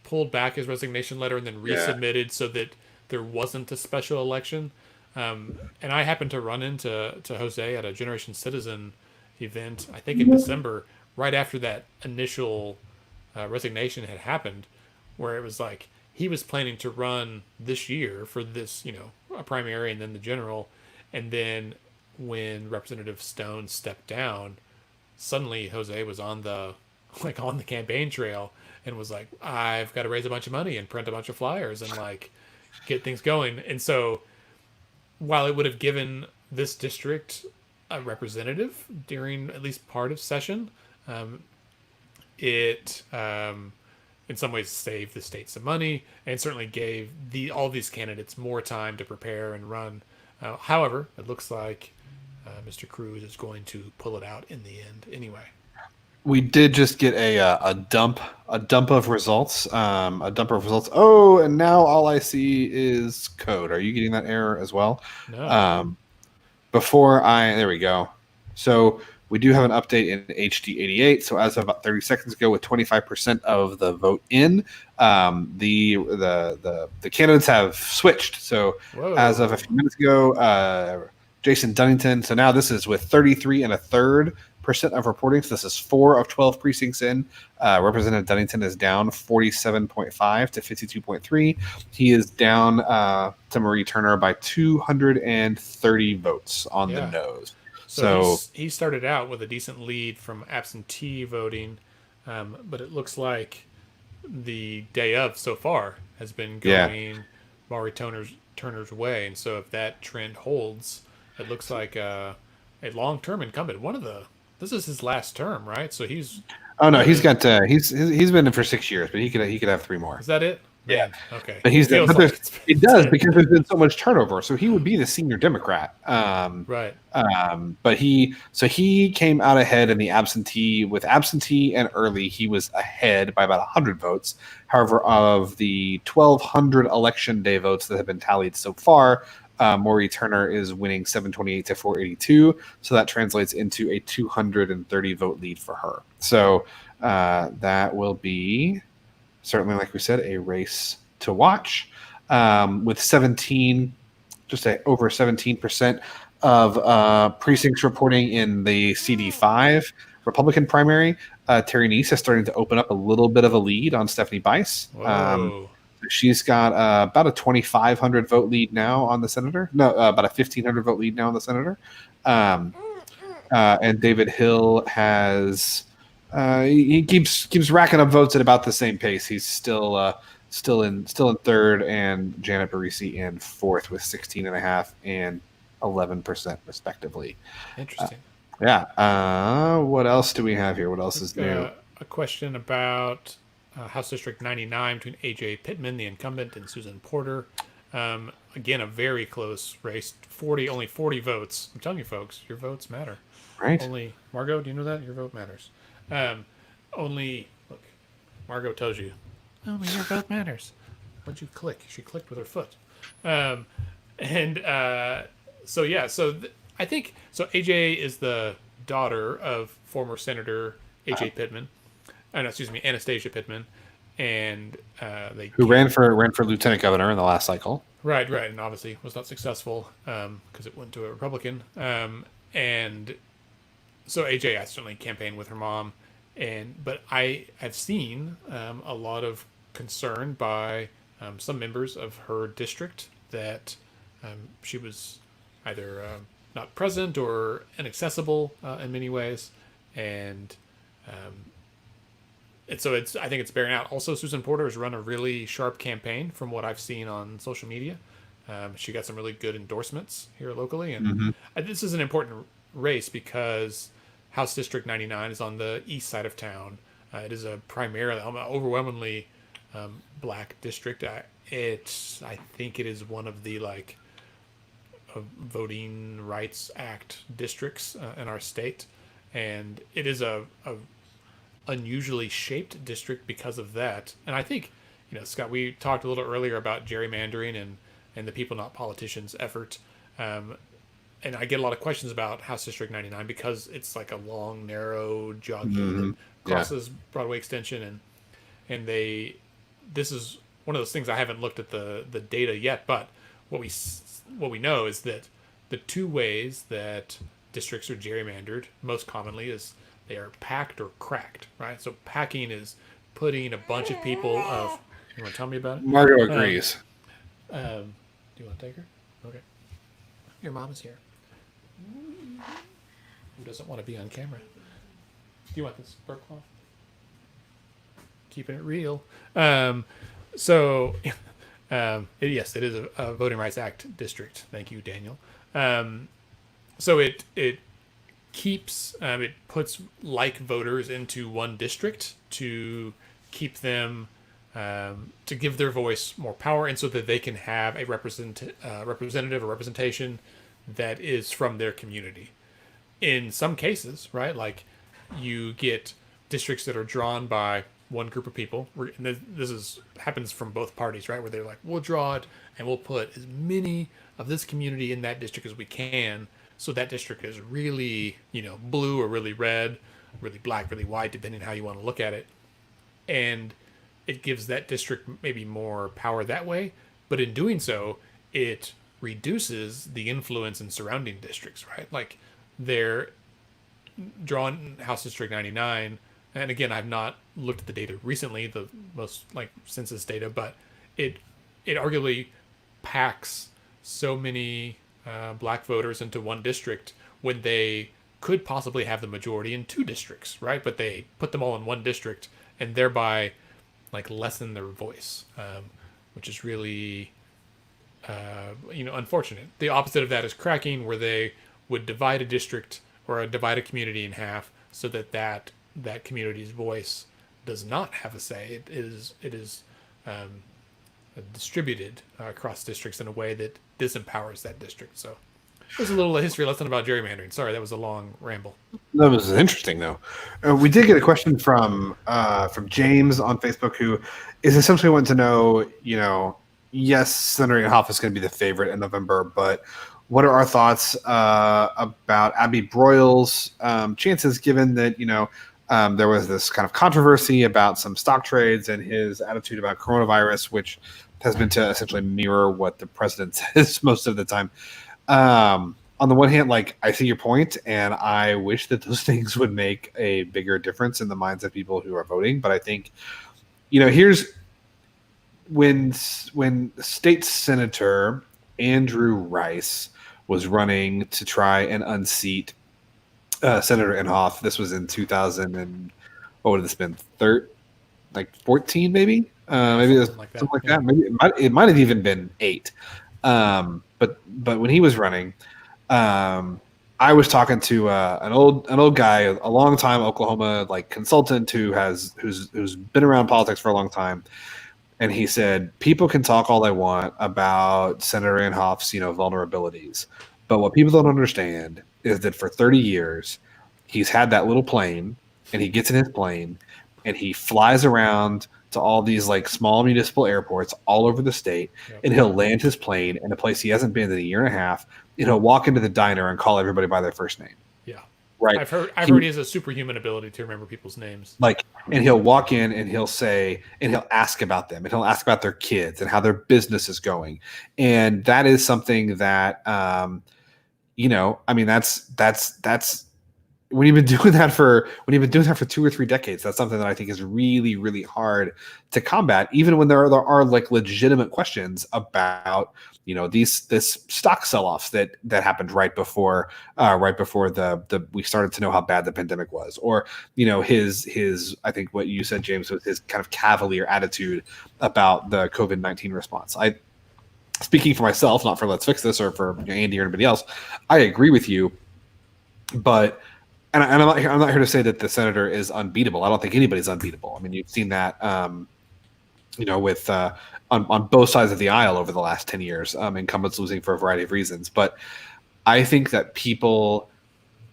pulled back his resignation letter and then resubmitted so that there wasn't a special election? And I happened to run into Jose at a Generation Citizen event, I think in December, right after that initial resignation had happened, where it was like he was planning to run this year for this, a primary and then the general. And then when Representative Stone stepped down, suddenly Jose was on the campaign trail and was like, I've got to raise a bunch of money and print a bunch of flyers and like get things going. And so while it would have given this district a representative during at least part of session, it in some ways saved the state some money and certainly gave all these candidates more time to prepare and run. However, it looks like Mr. Cruz is going to pull it out in the end anyway. We did just get a dump of results. Oh, and now all I see is code. Are you getting that error as well? No. There we go. So we do have an update in HD88. So as of about 30 seconds ago, with 25% of the vote in, the candidates have switched. So as of a few minutes ago, Jason Dunnington. So now this is with 33 1/3% of reporting. So this is 4 of 12 precincts in. Representative Dunnington is down 47.5 to 52.3. He is down to Marie Turner by 230 votes on the nose. So he started out with a decent lead from absentee voting, but it looks like the day of so far has been going Marie Turner's way. And so if that trend holds, it looks like a long-term incumbent. This is his last term, right? So he's. Oh no, he's got he's been in for 6 years, but he could have 3 more. Is that it? Yeah. Okay. But it does because there's been so much turnover. So he would be the senior Democrat. Right. But he came out ahead in the absentee and early. He was ahead by about 100 votes. However, of the 1,200 election day votes that have been tallied so far, Marie Turner is winning 728 to 482. So that translates into a 230 vote lead for her. So that will be certainly, like we said, a race to watch. With over 17% of precincts reporting in the CD5 Republican primary, Terry Neese is starting to open up a little bit of a lead on Stephanie Bice. She's got about a 2,500 vote lead now on the senator. No, about a 1,500 vote lead now on the senator. And David Hill has he keeps racking up votes at about the same pace. He's still in third, and Janet Barisi in fourth with 16.5% and 11% respectively. Interesting. Yeah. What else do we have here? What else is new? A question about House District 99 between AJ Pittman, the incumbent, and Susan Porter. Again, a very close race. Only 40 votes. I'm telling you, folks, your votes matter. Right. Only Margot, do you know that your vote matters? Only look, Margot tells you, only your vote matters. What'd you click? She clicked with her foot. And so yeah, I think so. AJ is the daughter of former Senator AJ Pittman. No, excuse me, Anastasia Pittman, and they Who ran for lieutenant governor in the last cycle? right, and obviously was not successful because it went to a Republican. And so AJ, I certainly campaigned with her mom, but I have seen a lot of concern by some members of her district that she was either not present or inaccessible in many ways, and so I think it's bearing out. Also, Susan Porter has run a really sharp campaign from what I've seen on social media. She got some really good endorsements here locally, and this is an important race because House District 99 is on the east side of town. It is a primarily, overwhelmingly black district. I think it is one of the Voting Rights Act districts in our state, and it is a unusually shaped district because of that. And I think, Scott, we talked a little earlier about gerrymandering and the People Not Politicians effort. And I get a lot of questions about House District 99 because it's like a long, narrow joggy that crosses Broadway Extension, and this is one of those things. I haven't looked at the data yet, but what we know is that the two ways that districts are gerrymandered most commonly is they are packed or cracked, right? So packing is putting a bunch of people of. You want to tell me about it? Margot agrees. Do you want to take her? Okay. Your mom is here. Who doesn't want to be on camera? Do you want this burp cloth? Keeping it real. Yes, it is a Voting Rights Act district. Thank you, Daniel. So it puts like voters into one district to keep them to give their voice more power, and so that they can have a representative or representation that is from their community. In some cases, right, like you get districts that are drawn by one group of people, and this happens from both parties, right, where they're like, we'll draw it and we'll put as many of this community in that district as we can, so that district is really, blue or really red, really black, really white, depending on how you want to look at it. And it gives that district maybe more power that way. But in doing so, it reduces the influence in surrounding districts, right? Like they're drawn House District 99. And again, I've not looked at the data recently, the most census data, but it arguably packs so many black voters into one district when they could possibly have the majority in two districts, right? But they put them all in one district and thereby lessen their voice, which is really unfortunate. The opposite of that is cracking, where they would divide a district or divide a community in half so that community's voice does not have a say. It is distributed across districts in a way that disempowers that district. So there's a little history lesson about gerrymandering. Sorry, that was a long ramble. That was interesting, though. We did get a question from James on Facebook, who is essentially wanting to know, yes, Senator Inhofe is going to be the favorite in November, but what are our thoughts about Abby Broyles' chances, given that, there was this kind of controversy about some stock trades and his attitude about coronavirus, which has been to essentially mirror what the president says most of the time. On the one hand, I see your point, and I wish that those things would make a bigger difference in the minds of people who are voting. But I think, here's when State Senator Andrew Rice was running to try and unseat Senator Inhofe. This was in 2000 and what would this been? 14 maybe? Maybe it was something like that. Maybe it might have even been 8. But when he was running, I was talking to an old guy, a long time Oklahoma like consultant who's been around politics for a long time, and he said people can talk all they want about Senator Inhofe's vulnerabilities, but what people don't understand is that for 30 years he's had that little plane, and he gets in his plane and he flies around to all these like small municipal airports all over the state, Yep. and he'll land his plane in a place he hasn't been in a year and a half, and he'll walk into the diner and call everybody by their first name. Yeah. Right. I've heard he has a superhuman ability to remember people's names. Like, and he'll walk in and he'll say, and he'll ask about them, and he'll ask about their kids and how their business is going. And that is something that, I mean, that's when you've been doing that for 2 or 3 decades, that's something that I think is really, really hard to combat, even when there are like legitimate questions about, this stock sell-offs that happened right before the we started to know how bad the pandemic was, or his I think what you said, James, was his kind of cavalier attitude about the COVID-19 response. Speaking for myself, not for Let's Fix This or for Andy or anybody else, I agree with you, but. And I'm not here to say that the senator is unbeatable. I don't think anybody's unbeatable. I mean, you've seen that, with on both sides of the aisle over the last 10 years, incumbents losing for a variety of reasons. But I think that people,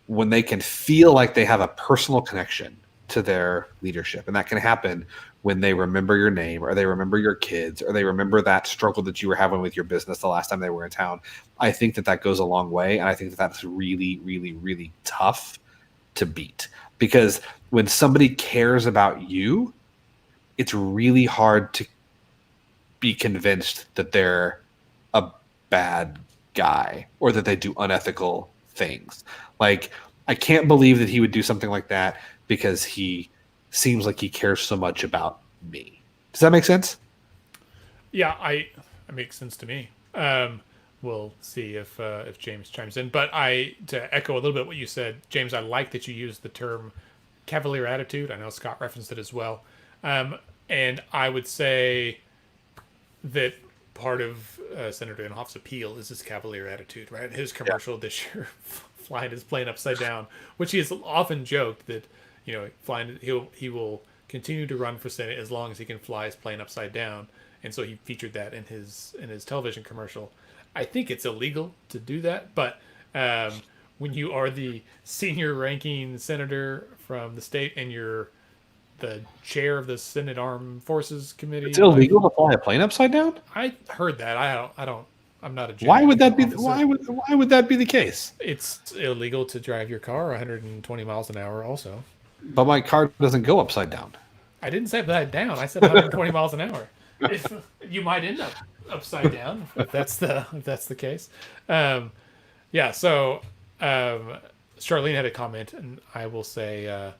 when they can feel like they have a personal connection to their leadership, and that can happen when they remember your name, or they remember your kids, or they remember that struggle that you were having with your business the last time they were in town, I think that goes a long way. And I think that that's really, really, really tough to beat, because when somebody cares about you, it's really hard to be convinced that they're a bad guy or that they do unethical things. Like, I can't believe that he would do something like that because he seems like he cares so much about me. Does that make sense? Yeah, it makes sense to me. We'll see if James chimes in. But to echo a little bit what you said, James, I like that you used the term cavalier attitude. I know Scott referenced it as well. And I would say that part of Senator Inhofe's appeal is his cavalier attitude, right? His commercial this year, flying his plane upside down, which he has often joked that, he will continue to run for Senate as long as he can fly his plane upside down. And so he featured that in his television commercial. I think it's illegal to do that, but when you are the senior ranking senator from the state and you're the chair of the Senate Armed Forces Committee, it's illegal to fly a plane upside down. I heard that. I'm not a. Why would that be? Why would that be the case? It's illegal to drive your car 120 miles an hour. Also, but my car doesn't go upside down. I didn't say upside down. I said 120 miles an hour. You might end up upside down if that's the case. Yeah. So Charlene had a comment, and I will say,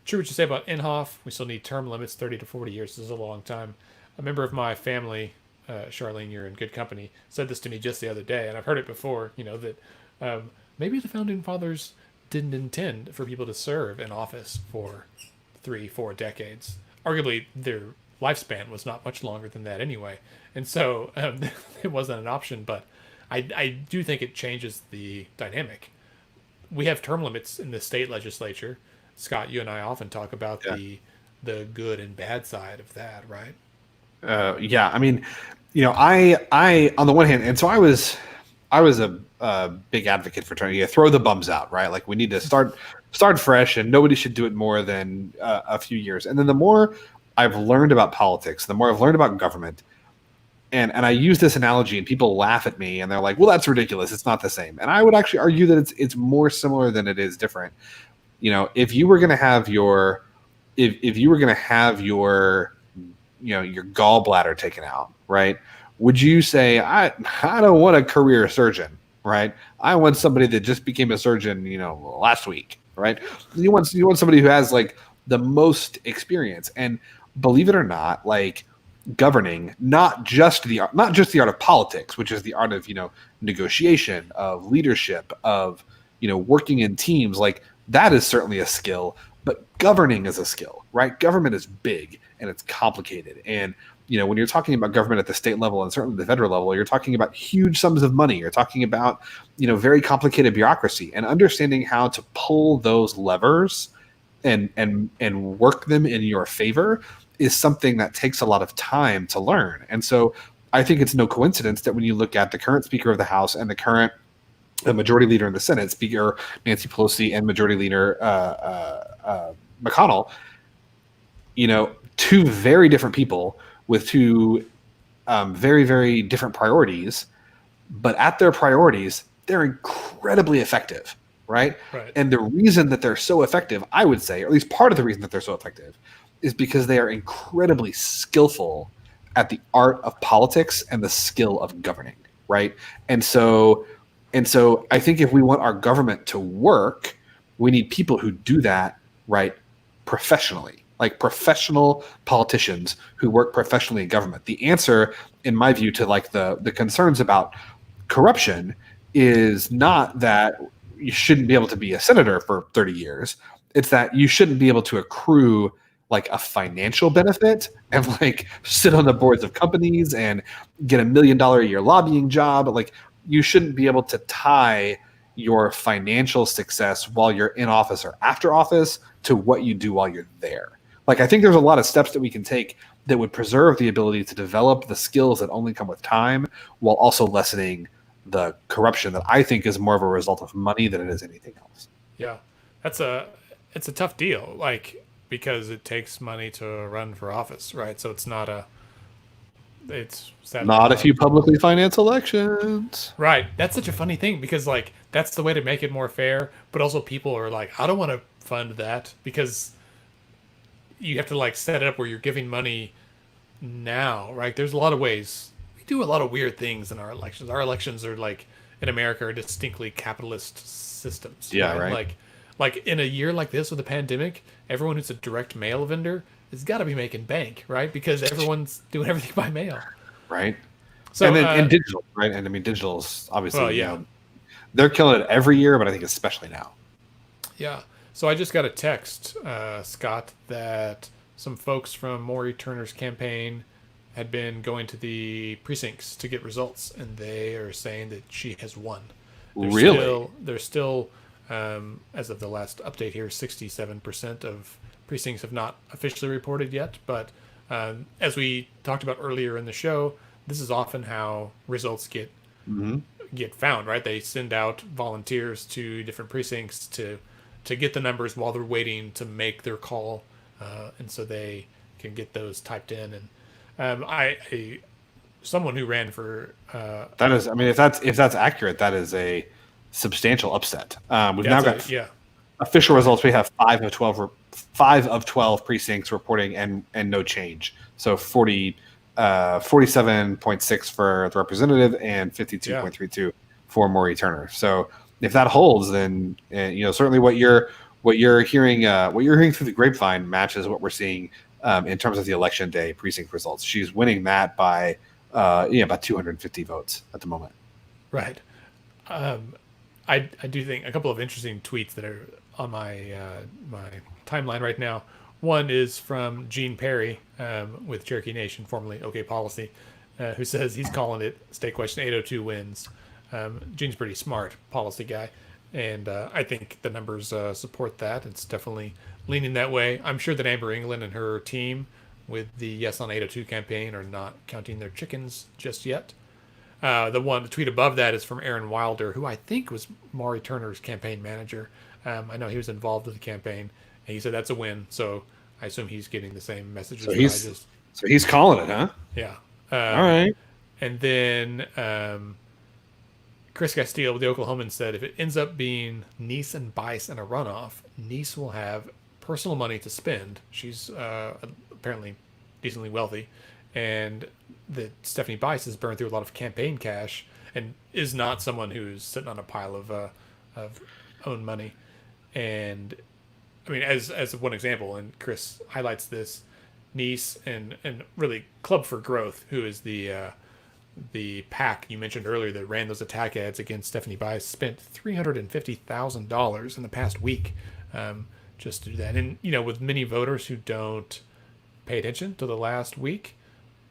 true what you say about Inhofe. We still need term limits. 30 to 40 years is a long time. A member of my family, Charlene, you're in good company, said this to me just the other day, and I've heard it before. That maybe the founding fathers didn't intend for people to serve in office for 3-4 decades. Arguably, their lifespan was not much longer than that anyway, and so it wasn't an option. But I do think it changes the dynamic. We have term limits in the state legislature. Scott, you and I often talk about the good and bad side of that, right? Yeah, I mean, I on the one hand, and so I was a big advocate for trying to throw the bums out, right? Like, we need to start fresh, and nobody should do it more than a few years. And then the more I've learned about politics, the more I've learned about government, and I use this analogy, and people laugh at me, and they're like, "Well, that's ridiculous. It's not the same." And I would actually argue that it's more similar than it is different. If you were going to have your your gallbladder taken out, right? Would you say, I don't want a career surgeon, right? I want somebody that just became a surgeon, last week, right? You want somebody who has like the most experience. And believe it or not, like, governing, not just the art of politics, which is the art of negotiation, of leadership, of working in teams, like, that is certainly a skill, but governing is a skill, right? Government is big. and it's complicated. And when you're talking about government at the state level and certainly the federal level, you're talking about huge sums of money. You're talking about very complicated bureaucracy, and understanding how to pull those levers and work them in your favor is something that takes a lot of time to learn. And so I think it's no coincidence that when you look at the current Speaker of the House and the current Majority Leader in the Senate, Speaker Nancy Pelosi and Majority Leader McConnell, two very different people with two very, very different priorities, but at their priorities, they're incredibly effective, right? And the reason that they're so effective, I would say, or at least part of the reason that they're so effective, is because they are incredibly skillful at the art of politics and the skill of governing, right? And so I think if we want our government to work, we need people who do that, right, professionally, like professional politicians who work professionally in government. The answer, in my view, to like the concerns about corruption is not that you shouldn't be able to be a senator for 30 years. It's that you shouldn't be able to accrue like a financial benefit and like sit on the boards of companies and get $1 million a year lobbying job. Like, you shouldn't be able to tie your financial success while you're in office or after office to what you do while you're there. Like, I think there's a lot of steps that we can take that would preserve the ability to develop the skills that only come with time, while also lessening the corruption that I think is more of a result of money than it is anything else. Yeah, it's a tough deal, like, because it takes money to run for office, right? So it's not if you publicly finance elections. Right. That's such a funny thing, because like that's the way to make it more fair, but also people are like, I don't want to fund that, because you have to like set it up where you're giving money now, right? There's a lot of ways. We do a lot of weird things in our elections. Our elections are like, in America, are distinctly capitalist systems. Yeah, right. Like in a year like this with a pandemic, everyone who's a direct mail vendor has got to be making bank, right? Because everyone's doing everything by mail. Right. So, and digital, right? And I mean, digital's obviously, well, yeah. They're killing it every year, but I think especially now. Yeah. So I just got a text, Scott, that some folks from Mauree Turner's campaign had been going to the precincts to get results, and they are saying that she has won. There's still, as of the last update here, 67% of precincts have not officially reported yet. But as we talked about earlier in the show, this is often how results get found, right? They send out volunteers to different precincts to get the numbers while they're waiting to make their call, and so they can get those typed in. And someone who ran for that is, I mean, if that's accurate, that is a substantial upset. We've now got official results. We have 5 of 12 precincts reporting and no change. So 47.6 for the representative and 52.32 for Mauree Turner. So if that holds, then certainly what you're hearing through the grapevine matches what we're seeing in terms of the election day precinct results. She's winning that by about 250 votes at the moment. Right. I do think a couple of interesting tweets that are on my my timeline right now. One is from Gene Perry with Cherokee Nation, formerly OK Policy, who says he's calling it State Question 802 wins. Gene's a pretty smart policy guy, and I think the numbers support that. It's definitely leaning that way. I'm sure that Amber England and her team with the Yes on 802 campaign are not counting their chickens just yet. The tweet above that is from Aaron Wilder, who I think was Mauree Turner's campaign manager. I know he was involved with the campaign, and he said that's a win. So I assume he's getting the same messages. So he's calling it, huh? Yeah. All right. And then Chris Castile with the Oklahoman said, if it ends up being Nice and Bice in a runoff, Nice will have personal money to spend. She's apparently decently wealthy, and that Stephanie Bice has burned through a lot of campaign cash and is not someone who's sitting on a pile of own money. And I mean, as one example, and Chris highlights this, Nice and really Club for Growth, who is the PAC you mentioned earlier that ran those attack ads against Stephanie Bice, spent $350,000 in the past week just to do that. And with many voters who don't pay attention to the last week,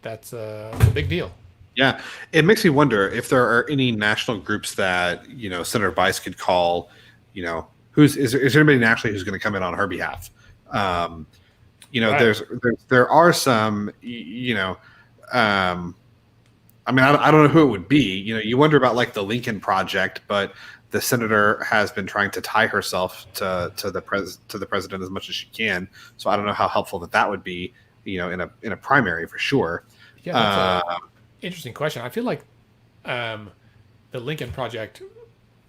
that's a big deal. Yeah, it makes me wonder if there are any national groups that Senator Bice could call. Is there anybody nationally who's going to come in on her behalf? Right. There are some. I mean, I don't know who it would be. You wonder about like the Lincoln Project, but the senator has been trying to tie herself to the president as much as she can. So I don't know how helpful that would be. In a primary for sure. Yeah, that's a interesting question. I feel like the Lincoln Project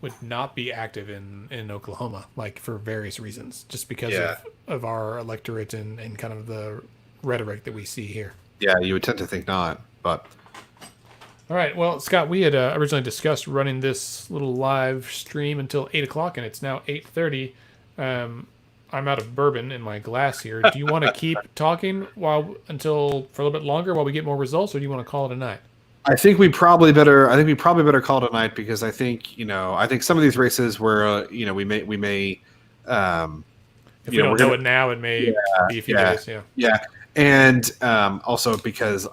would not be active in Oklahoma, like for various reasons, just because Yeah. of our electorate and kind of the rhetoric that we see here. Yeah, you would tend to think not, but All right. Well, Scott, we had originally discussed running this little live stream until 8 o'clock, and it's now 8:30. I'm out of bourbon in my glass here. Do you want to keep talking until for a little bit longer while we get more results, or do you want to call it a night? I think we probably better. Call it a night because I think some of these races where we may If we don't know it now, it may be a few days. Yeah. Yeah, and also because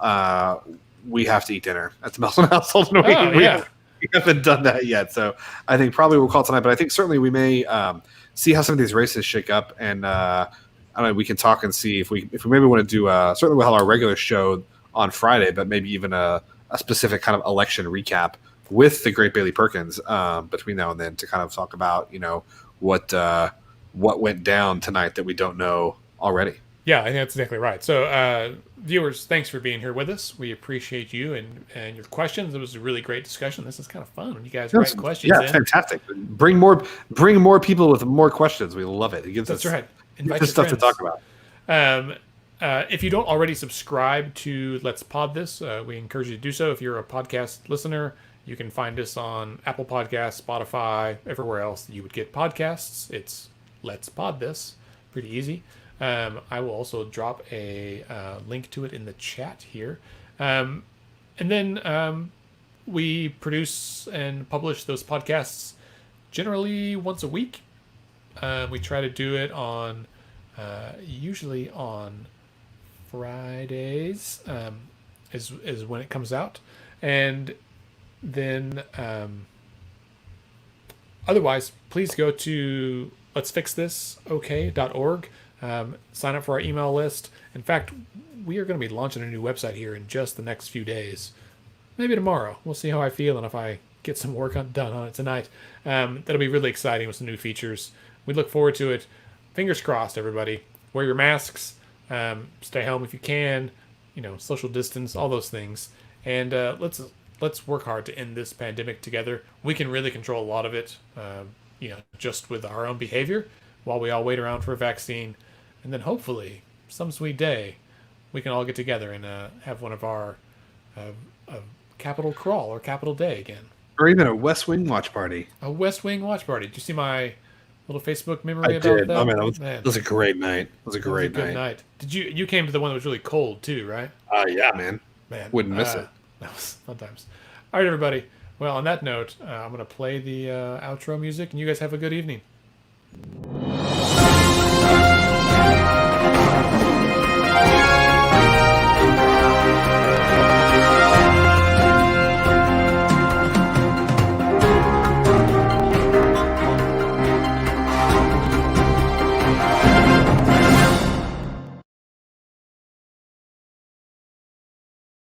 we have to eat dinner at the Melton household. And we haven't done that yet, so I think probably we'll call it tonight. But I think certainly we may see how some of these races shake up, and I don't know. We can talk and see if we maybe want to do. Certainly, we'll have our regular show on Friday, but maybe even a specific kind of election recap with the great Bailey Perkins between now and then to kind of talk about what went down tonight that we don't know already. Yeah, I think that's exactly right. So, viewers, thanks for being here with us. We appreciate you and your questions. It was a really great discussion. This is kind of fun when you guys write questions. Yeah, fantastic. Bring more people with more questions. We love it. It gives That's us right. gives us stuff to talk about. If you don't already subscribe to Let's Pod This, we encourage you to do so. If you're a podcast listener, you can find us on Apple Podcasts, Spotify, everywhere else you would get podcasts. It's Let's Pod This. Pretty easy. I will also drop a link to it in the chat here. And then we produce and publish those podcasts generally once a week. We try to do it on usually on Fridays is when it comes out. And then otherwise, please go to letsfixthisok.org. Sign up for our email list. In fact, we are going to be launching a new website here in just the next few days. Maybe tomorrow. We'll see how I feel and if I get some work done on it tonight. That'll be really exciting with some new features. We look forward to it. Fingers crossed, everybody. Wear your masks. Stay home if you can. Social distance, all those things. And let's work hard to end this pandemic together. We can really control a lot of it, just with our own behavior while we all wait around for a vaccine. And then hopefully, some sweet day, we can all get together and have one of our Capitol Crawl or Capitol Day again. Or even a West Wing watch party. A West Wing watch party. Did you see my little Facebook memory I about did. that? I mean, it was a great night. It was a great Good night. Did you came to the one that was really cold too, right? Yeah, man. Man, Wouldn't miss it. That was fun times. All right, everybody. Well, on that note, I'm going to play the outro music, and you guys have a good evening.